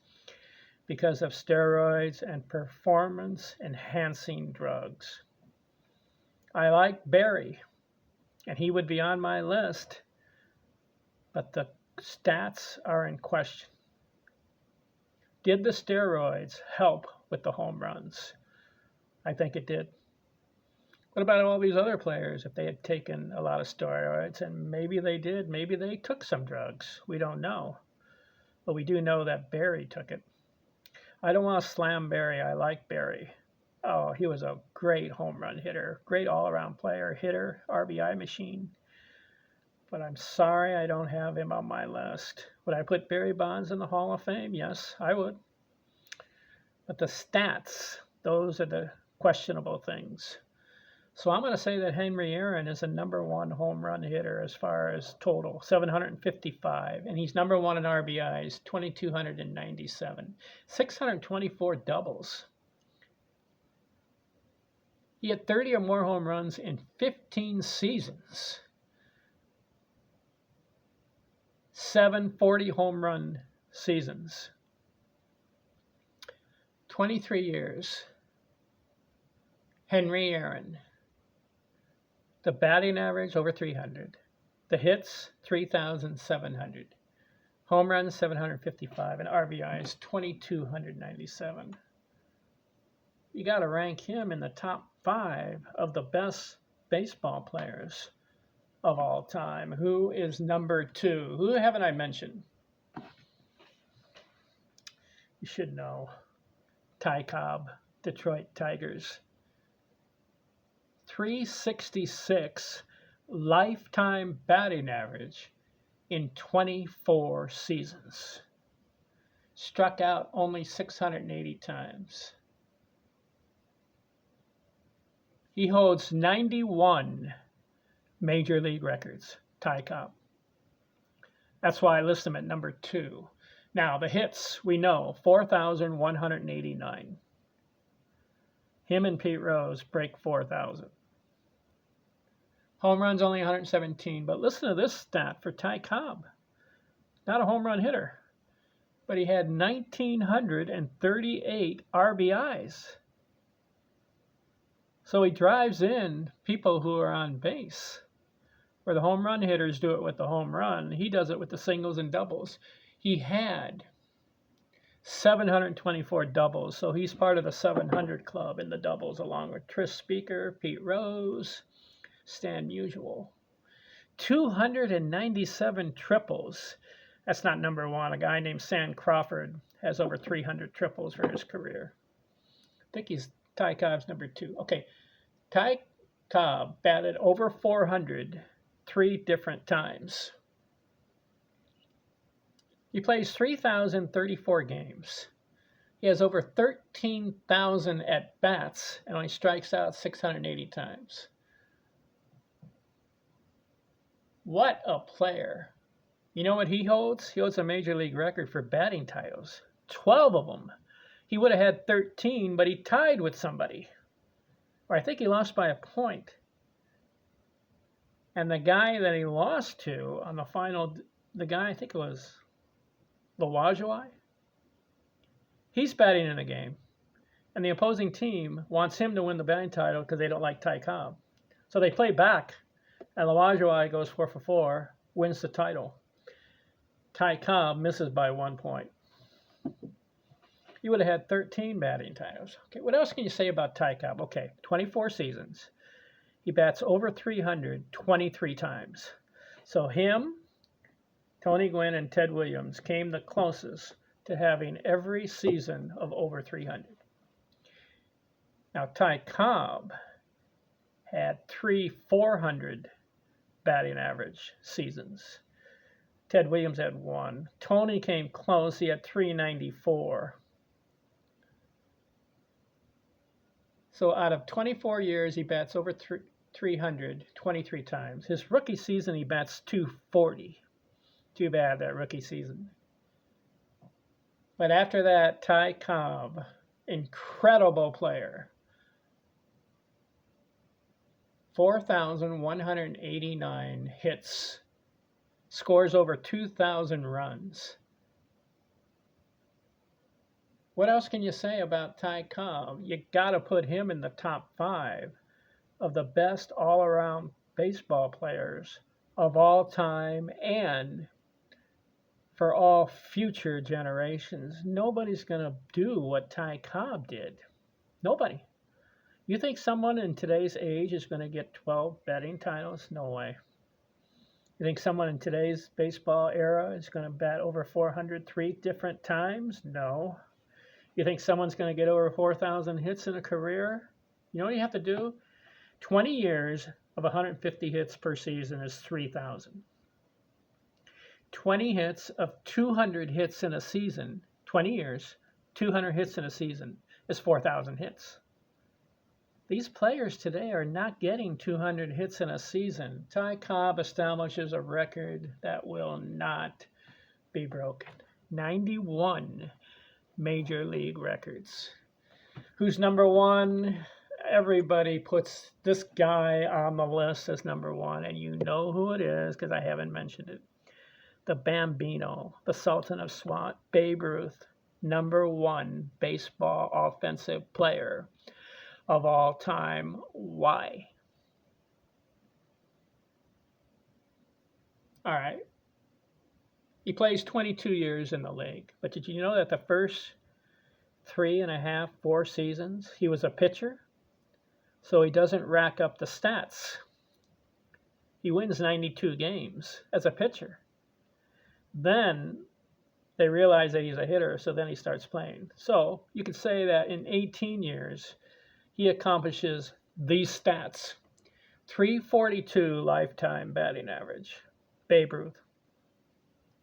because of steroids and performance-enhancing drugs. I like Barry, and he would be on my list, but the stats are in question. Did the steroids help with the home runs? I think it did. What about all these other players if they had taken a lot of steroids? And maybe they did. Maybe they took some drugs. We don't know. But we do know that Barry took it. I don't want to slam Barry. I like Barry. Oh, he was a great home run hitter. Great all-around player, hitter, RBI machine. But I'm sorry I don't have him on my list. Would I put Barry Bonds in the Hall of Fame? Yes, I would. But the stats, those are the questionable things. So I'm going to say that Henry Aaron is a number 1 home run hitter as far as total, 755. And he's number 1 in RBIs, 2,297. 624 doubles. He had 30 or more home runs in 15 seasons. 7 40 home run seasons. 23 years. Henry Aaron. The batting average, over 300. The hits, 3,700. Home runs, 755. And RBIs, 2,297. You got to rank him in the top 5 of the best baseball players of all time. Who is number 2? Who haven't I mentioned? You should know. Ty Cobb, Detroit Tigers. 366 lifetime batting average in 24 seasons. Struck out only 680 times. He holds 91 major league records, Ty Cobb. That's why I list him at number 2. Now, the hits, we know, 4,189. Him and Pete Rose break 4,000. Home runs only 117, but listen to this stat for Ty Cobb. Not a home run hitter, but he had 1,938 RBIs. So he drives in people who are on base. Where the home run hitters do it with the home run, he does it with the singles and doubles. He had 724 doubles, so he's part of the 700 club in the doubles, along with Tris Speaker, Pete Rose, Stan Musial. 297 triples. That's not number one. A guy named Sam Crawford has over 300 triples for his career. I think Ty Cobb's number two. Okay, Ty Cobb batted over 400 3 different times. He plays 3,034 games. He has over 13,000 at-bats and only strikes out 680 times. What a player. You know what he holds? He holds a major league record for batting titles. 12 of them. He would have had 13, but he tied with somebody. Or I think he lost by a point. And the guy that he lost to on the final, the guy, I think it was Lawajawai, he's batting in the game. And the opposing team wants him to win the batting title because they don't like Ty Cobb. So they play back, and Lawajawai goes 4 for 4, wins the title. Ty Cobb misses by 1 point. You would have had 13 batting titles. Okay, what else can you say about Ty Cobb? Okay, 24 seasons. He bats over 300 23 times. So him, Tony Gwynn, and Ted Williams came the closest to having every season of over 300. Now, Ty Cobb had 3 400 batting average seasons. Ted Williams had 1. Tony came close. He had 394. So out of 24 years, he bats over 300 23 times. His rookie season, he bats 240. Too bad, that rookie season. But after that, Ty Cobb, incredible player. 4,189 hits. Scores over 2,000 runs. What else can you say about Ty Cobb? You got to put him in the top 5 of the best all-around baseball players of all time and for all future generations. Nobody's going to do what Ty Cobb did. Nobody. You think someone in today's age is going to get 12 batting titles? No way. You think someone in today's baseball era is going to bat over 403 different times? No. You think someone's going to get over 4,000 hits in a career? You know what you have to do? 20 years of 150 hits per season is 3,000. 20 hits of 200 hits in a season, 20 years, 200 hits in a season is 4,000 hits. These players today are not getting 200 hits in a season. Ty Cobb establishes a record that will not be broken. 91 major league records. Who's number one? Everybody puts this guy on the list as number one, and you know who it is because I haven't mentioned it. The Bambino, the Sultan of SWAT, Babe Ruth, number one baseball offensive player of all time. Why? All right. He plays 22 years in the league, but did you know that the first 3.5, 4 seasons, he was a pitcher? So he doesn't rack up the stats. He wins 92 games as a pitcher. Then they realize that he's a hitter, so then he starts playing. So you could say that in 18 years, he accomplishes these stats. 342 lifetime batting average. Babe Ruth.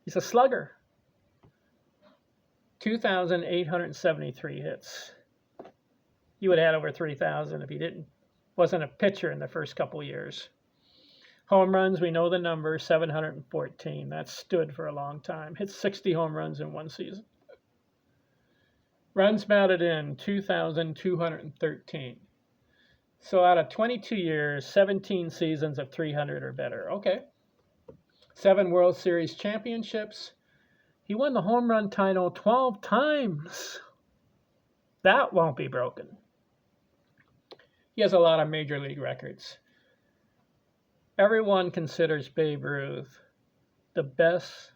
He's a slugger. 2,873 hits. He would have had over 3,000 if he wasn't a pitcher in the first couple years. Home runs, we know the number, 714. That stood for a long time. Hit 60 home runs in one season. Runs batted in, 2,213. So out of 22 years, 17 seasons of 300 or better. Okay. 7 World Series championships. He won the home run title 12 times. That won't be broken. He has a lot of major league records. Everyone considers Babe Ruth the best,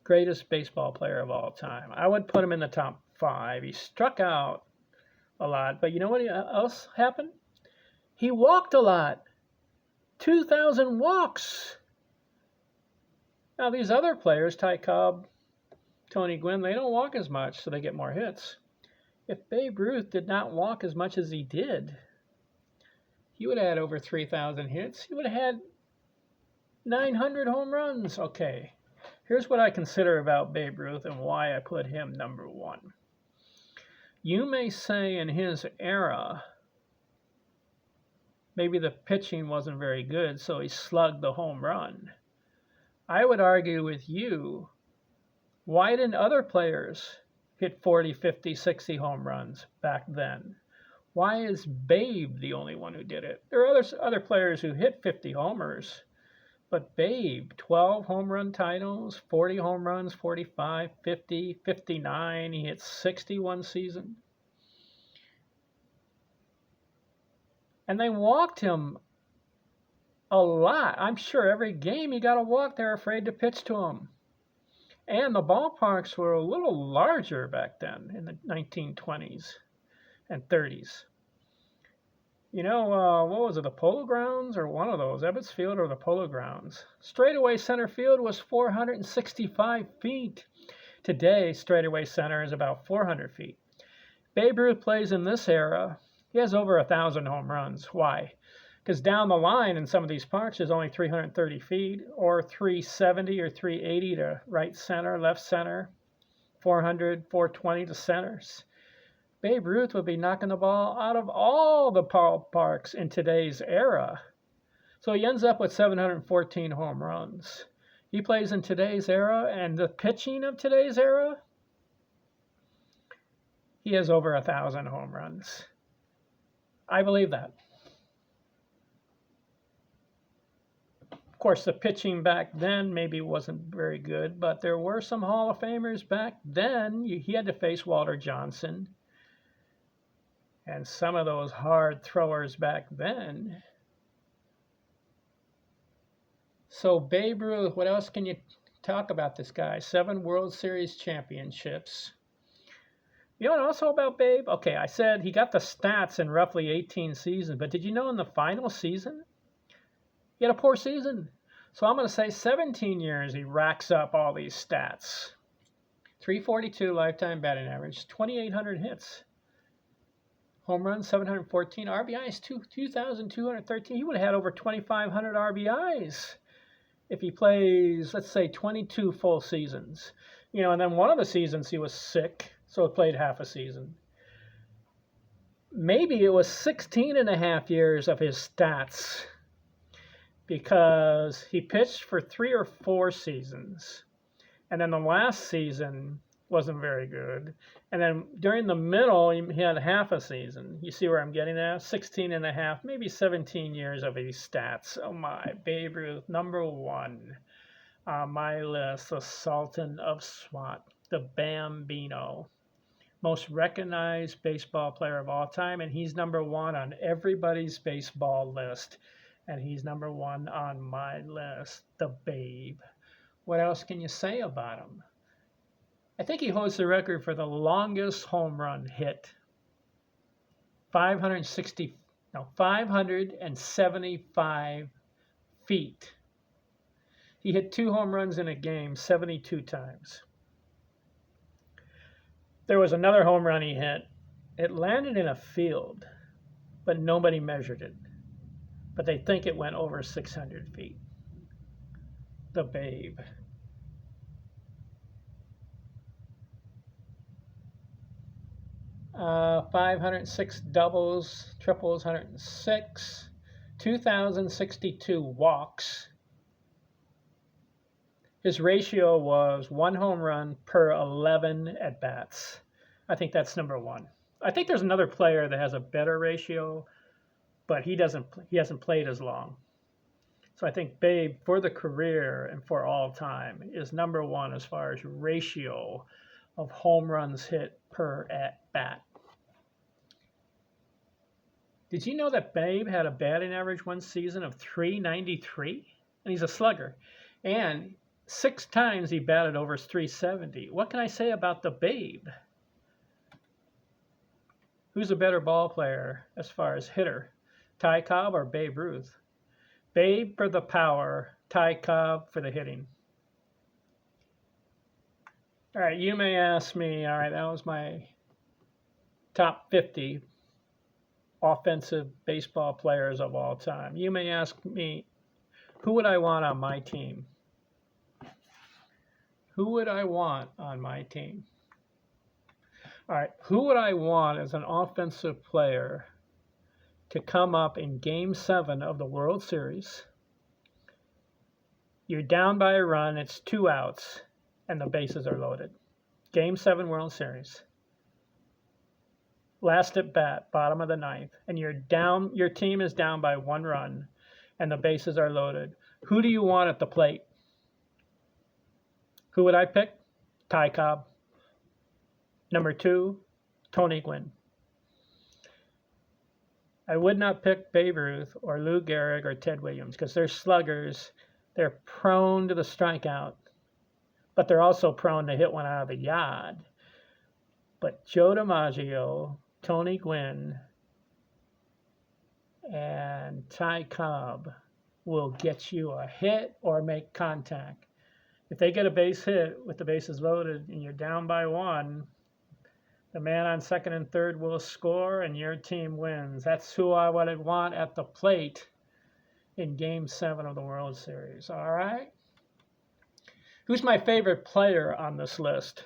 greatest baseball player of all time. I would put him in the top 5. He struck out a lot, but you know what else happened? He walked a lot. 2,000 walks. Now these other players, Ty Cobb, Tony Gwynn, they don't walk as much, so they get more hits. If Babe Ruth did not walk as much as he did, he would have had over 3,000 hits. He would have had 900 home runs. Okay, here's what I consider about Babe Ruth and why I put him number one. You may say in his era, maybe the pitching wasn't very good, so he slugged the home run. I would argue with you, why didn't other players hit 40, 50, 60 home runs back then? Why is Babe the only one who did it? There are other players who hit 50 homers, but Babe, 12 home run titles, 40 home runs, 45, 50, 59. He hit 60 one season. And they walked him a lot. I'm sure every game he got a walk, they're afraid to pitch to him. And the ballparks were a little larger back then in the 1920s and 30s. You know, what was it, the Polo Grounds or one of those, Ebbets Field or the Polo Grounds? Straightaway center field was 465 feet. Today, straightaway center is about 400 feet. Babe Ruth plays in this era. He has over 1,000 home runs. Why? Because down the line in some of these parks is only 330 feet or 370 or 380 to right center, left center, 400, 420 to centers. Babe Ruth would be knocking the ball out of all the ballparks in today's era. So he ends up with 714 home runs. He plays in today's era, and the pitching of today's era, he has over 1,000 home runs. I believe that. Of course, the pitching back then maybe wasn't very good, but there were some Hall of Famers back then. He had to face Walter Johnson. And some of those hard throwers back then. So Babe Ruth, what else can you talk about this guy? 7 World Series championships. You know what also about Babe? Okay, I said he got the stats in roughly 18 seasons, but did you know in the final season, he had a poor season? So I'm going to say 17 years he racks up all these stats. 342 lifetime batting average, 2,800 hits. Home runs, 714. RBIs, 2,213. He would have had over 2,500 RBIs if he plays, let's say, 22 full seasons. You know, and then one of the seasons he was sick, so he played half a season. Maybe it was 16 and a half years of his stats because he pitched for 3 or 4 seasons. And then the last season wasn't very good. And then during the middle, he had half a season. You see where I'm getting at? 16 and a half, maybe 17 years of his stats. Oh my, Babe Ruth, number one on my list, the Sultan of SWAT, the Bambino. Most recognized baseball player of all time, and he's number one on everybody's baseball list. And he's number one on my list, the Babe. What else can you say about him? I think he holds the record for the longest home run hit. 575 feet. He hit 2 home runs in a game 72 times. There was another home run he hit. It landed in a field, but nobody measured it. But they think it went over 600 feet. The Babe. Uh, 506 doubles, triples, 106, 2,062 walks. His ratio was 1 home run per 11 at-bats. I think that's number one. I think there's another player that has a better ratio, but he hasn't played as long. So I think Babe, for the career and for all time, is number one as far as ratio of home runs hit per at-bat. Did you know that Babe had a batting average one season of .393? And he's a slugger. And 6 times he batted over 370. What can I say about the Babe? Who's a better ball player as far as hitter? Ty Cobb or Babe Ruth? Babe for the power, Ty Cobb for the hitting. All right, you may ask me, all right, that was my top 50 offensive baseball players of all time. You may ask me, who would I want on my team? Who would I want on my team? All right, who would I want as an offensive player to come up in Game 7 of the World Series? You're down by a run, it's 2 outs, and the bases are loaded. Game 7 World Series. Last at bat, bottom of the ninth, and you're down, your team is down by 1 run, and the bases are loaded. Who do you want at the plate? Who would I pick? Ty Cobb. Number 2, Tony Gwynn. I would not pick Babe Ruth or Lou Gehrig or Ted Williams because they're sluggers. They're prone to the strikeout, but they're also prone to hit one out of the yard. But Joe DiMaggio, Tony Gwynn, and Ty Cobb will get you a hit or make contact. If they get a base hit with the bases loaded and you're down by 1, the man on second and third will score and your team wins. That's who I would want at the plate in Game 7 of the World Series. All right? Who's my favorite player on this list?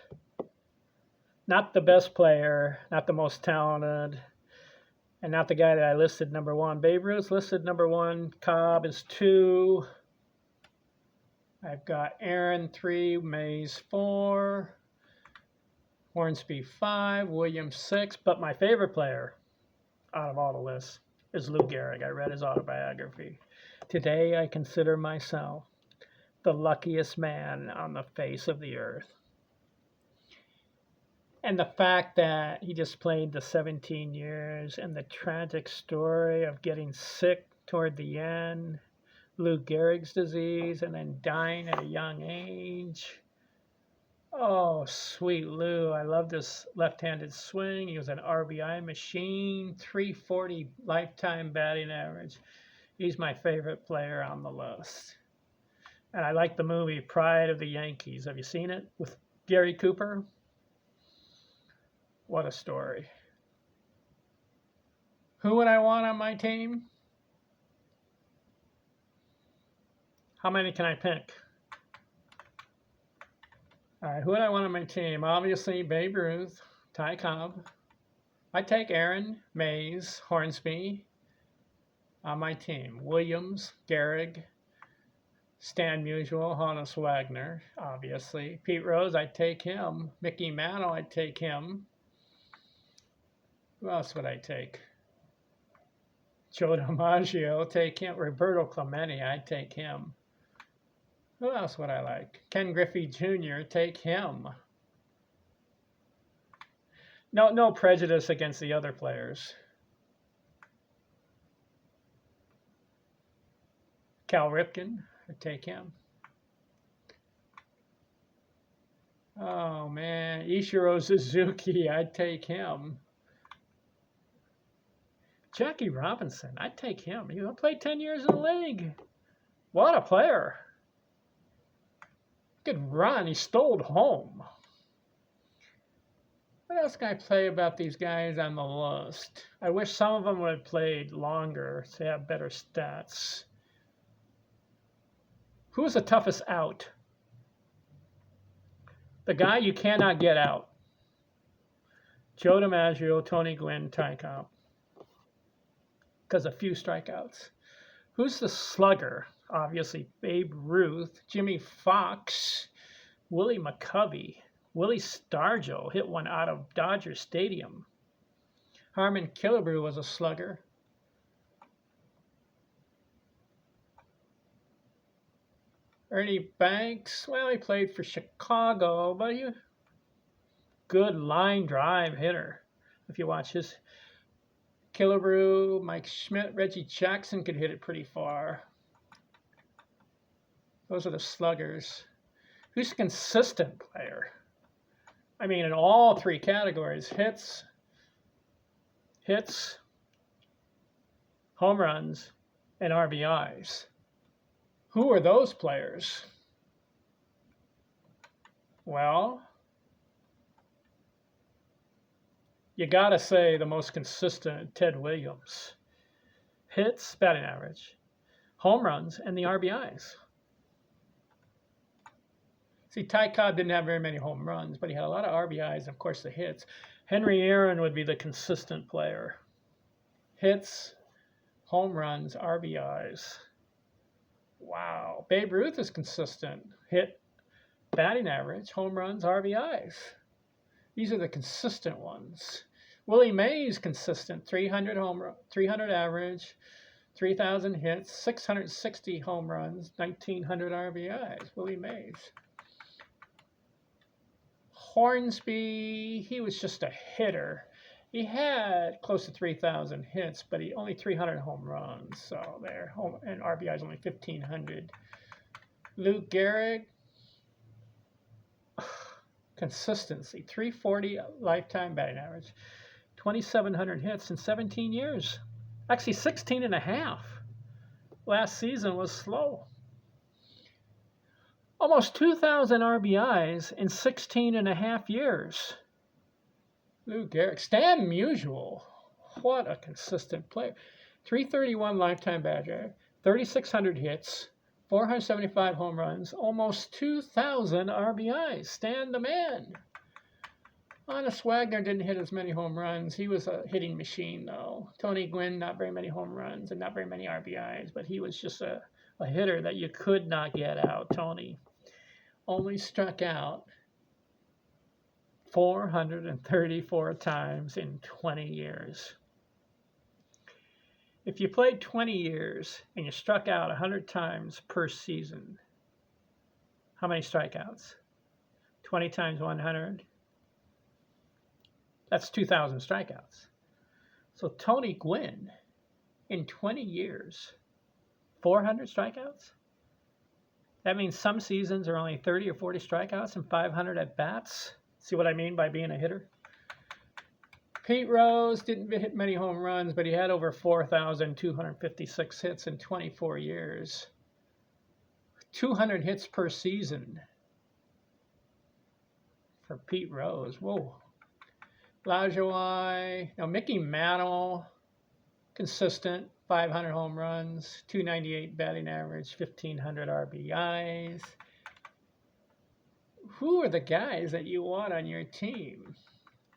Not the best player, not the most talented, and not the guy that I listed number 1. Babe Ruth listed number 1. Cobb is 2. I've got Aaron 3, Mays 4. Hornsby 5, Williams 6, but my favorite player out of all the lists is Lou Gehrig. I read his autobiography. Today I consider myself the luckiest man on the face of the earth. And the fact that he just played the 17 years and the tragic story of getting sick toward the end, Lou Gehrig's disease, and then dying at a young age. Oh, sweet Lou. I love this left-handed swing. He was an RBI machine, 340 lifetime batting average. He's my favorite player on the list. And I like the movie Pride of the Yankees. Have you seen it with Gary Cooper? What a story. Who would I want on my team? How many can I pick? All right, who would I want on my team? Obviously, Babe Ruth, Ty Cobb. I'd take Aaron, Mays, Hornsby on my team. Williams, Gehrig, Stan Musial, Honus Wagner, obviously. Pete Rose, I'd take him. Mickey Mantle, I'd take him. Who else would I take? Joe DiMaggio, take him. Roberto Clemente, I'd take him. Who else would I like? Ken Griffey Jr., take him. No prejudice against the other players. Cal Ripken, I'd take him. Oh man, Ichiro Suzuki, I'd take him. Jackie Robinson, I'd take him. He played 10 years in the league. What a player. Good run. He stole home. What else can I play about these guys on the list? I wish some of them would have played longer to have better stats. Who's the toughest out? The guy you cannot get out. Joe DiMaggio, Tony Gwynn, Ty Cobb. Because of few strikeouts. Who's the slugger? Obviously, Babe Ruth, Jimmy Fox, Willie McCovey, Willie Stargell hit one out of Dodger Stadium. Harmon Killebrew was a slugger. Ernie Banks, well, he played for Chicago, but he good line drive hitter. If you watch his Killebrew, Mike Schmidt, Reggie Jackson could hit it pretty far. Those are the sluggers. Who's a consistent player? I mean, in all 3 categories, hits, home runs, and RBIs. Who are those players? Well, you got to say the most consistent, Ted Williams. Hits, batting average, home runs, and the RBIs. See, Ty Cobb didn't have very many home runs, but he had a lot of RBIs and, of course, the hits. Henry Aaron would be the consistent player. Hits, home runs, RBIs. Wow. Babe Ruth is consistent. Hit, batting average, home runs, RBIs. These are the consistent ones. Willie Mays consistent, 300 300 average, 3,000 hits, 660 home runs, 1,900 RBIs. Willie Mays. Hornsby, he was just a hitter. He had close to 3,000 hits, but he only 300 home runs. So there, home and RBIs only 1,500. Lou Gehrig, consistency, 340 lifetime batting average, 2,700 hits in 17 years. Actually, 16 and a half. Last season was slow. Almost 2,000 RBIs in 16 and a half years. Lou Gehrig. Stan Musial. What a consistent player. 331 lifetime batting average, 3,600 hits, 475 home runs, almost 2,000 RBIs. Stan the man. Honest Wagner didn't hit as many home runs. He was a hitting machine, though. Tony Gwynn, not very many home runs and not very many RBIs, but he was just a hitter that you could not get out. Tony only struck out 434 times in 20 years. If you played 20 years and you struck out 100 times per season, how many strikeouts? 20 times 100? That's 2,000 strikeouts. So Tony Gwynn, in 20 years, 400 strikeouts? That means some seasons are only 30 or 40 strikeouts and 500 at-bats. See what I mean by being a hitter? Pete Rose didn't hit many home runs, but he had over 4,256 hits in 24 years. 200 hits per season for Pete Rose. Whoa. Lajoie. Now, Mickey Mantle, consistent, 500 home runs, 298 batting average, 1,500 RBIs. Who are the guys that you want on your team?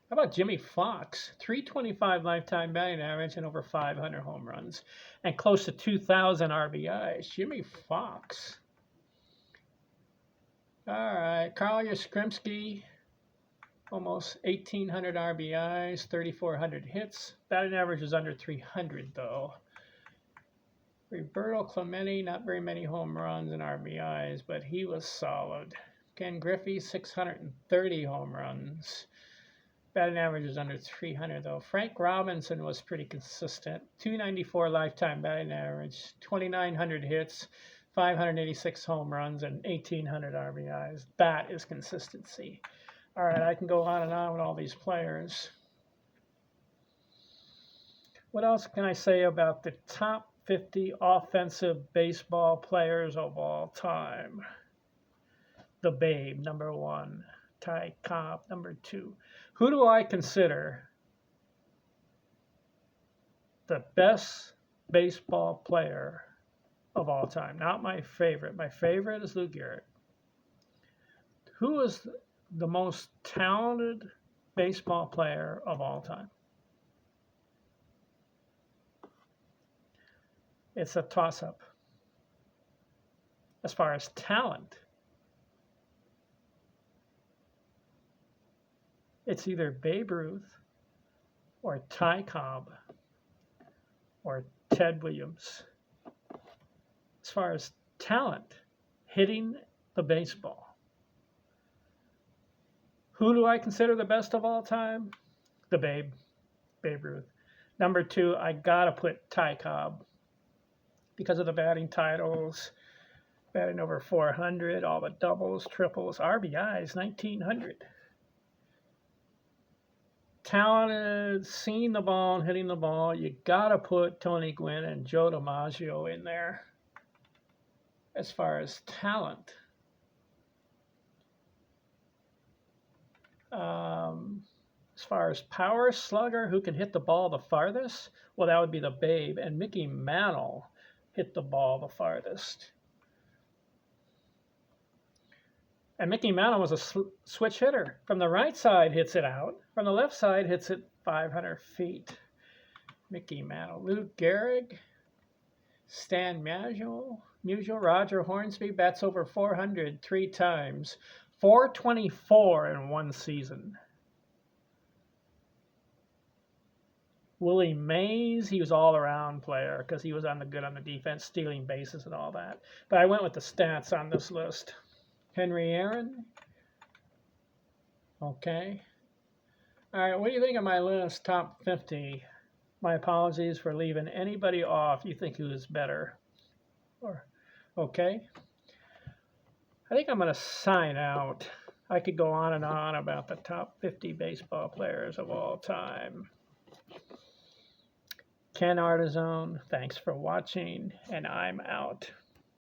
How about Jimmy Fox? 325 lifetime batting average and over 500 home runs and close to 2,000 RBIs. Jimmy Fox. All right, Carl Yastrzemski, almost 1,800 RBIs, 3,400 hits. Batting average is under 300, though. Roberto Clemente, not very many home runs and RBIs, but he was solid. Ken Griffey, 630 home runs. Batting average is under 300, though. Frank Robinson was pretty consistent. 294 lifetime batting average, 2,900 hits, 586 home runs, and 1,800 RBIs. That is consistency. All right, I can go on and on with all these players. What else can I say about the top 50 offensive baseball players of all time? The Babe, number 1. Ty Cobb, number 2. Who do I consider the best baseball player of all time? Not my favorite. My favorite is Lou Gehrig. Who is the most talented baseball player of all time? It's a toss-up. As far as talent, it's either Babe Ruth or Ty Cobb or Ted Williams. As far as talent, hitting the baseball. Who do I consider the best of all time? The Babe Ruth. Number 2, I gotta put Ty Cobb because of the batting titles, batting over 400, all the doubles, triples, RBIs, 1,900. Talented, seeing the ball and hitting the ball, you gotta put Tony Gwynn and Joe DiMaggio in there. as far as talent. As far as power slugger, who can hit the ball the farthest? Well, that would be the Babe, and Mickey Mantle hit the ball the farthest. And Mickey Mantle was a switch hitter. From the right side, hits it out. From the left side, hits it 500 feet. Mickey Mantle. Lou Gehrig, Stan Musial, Roger Hornsby bats over 400 3 times. 424 in one season. Willie Mays, he was all-around player because he was good on the defense, stealing bases and all that. But I went with the stats on this list. Henry Aaron. Okay. All right, what do you think of my list, top 50? My apologies for leaving anybody off you think who is better. Okay. I think I'm going to sign out. I could go on and on about the top 50 baseball players of all time. Ken Artizone, thanks for watching, and I'm out.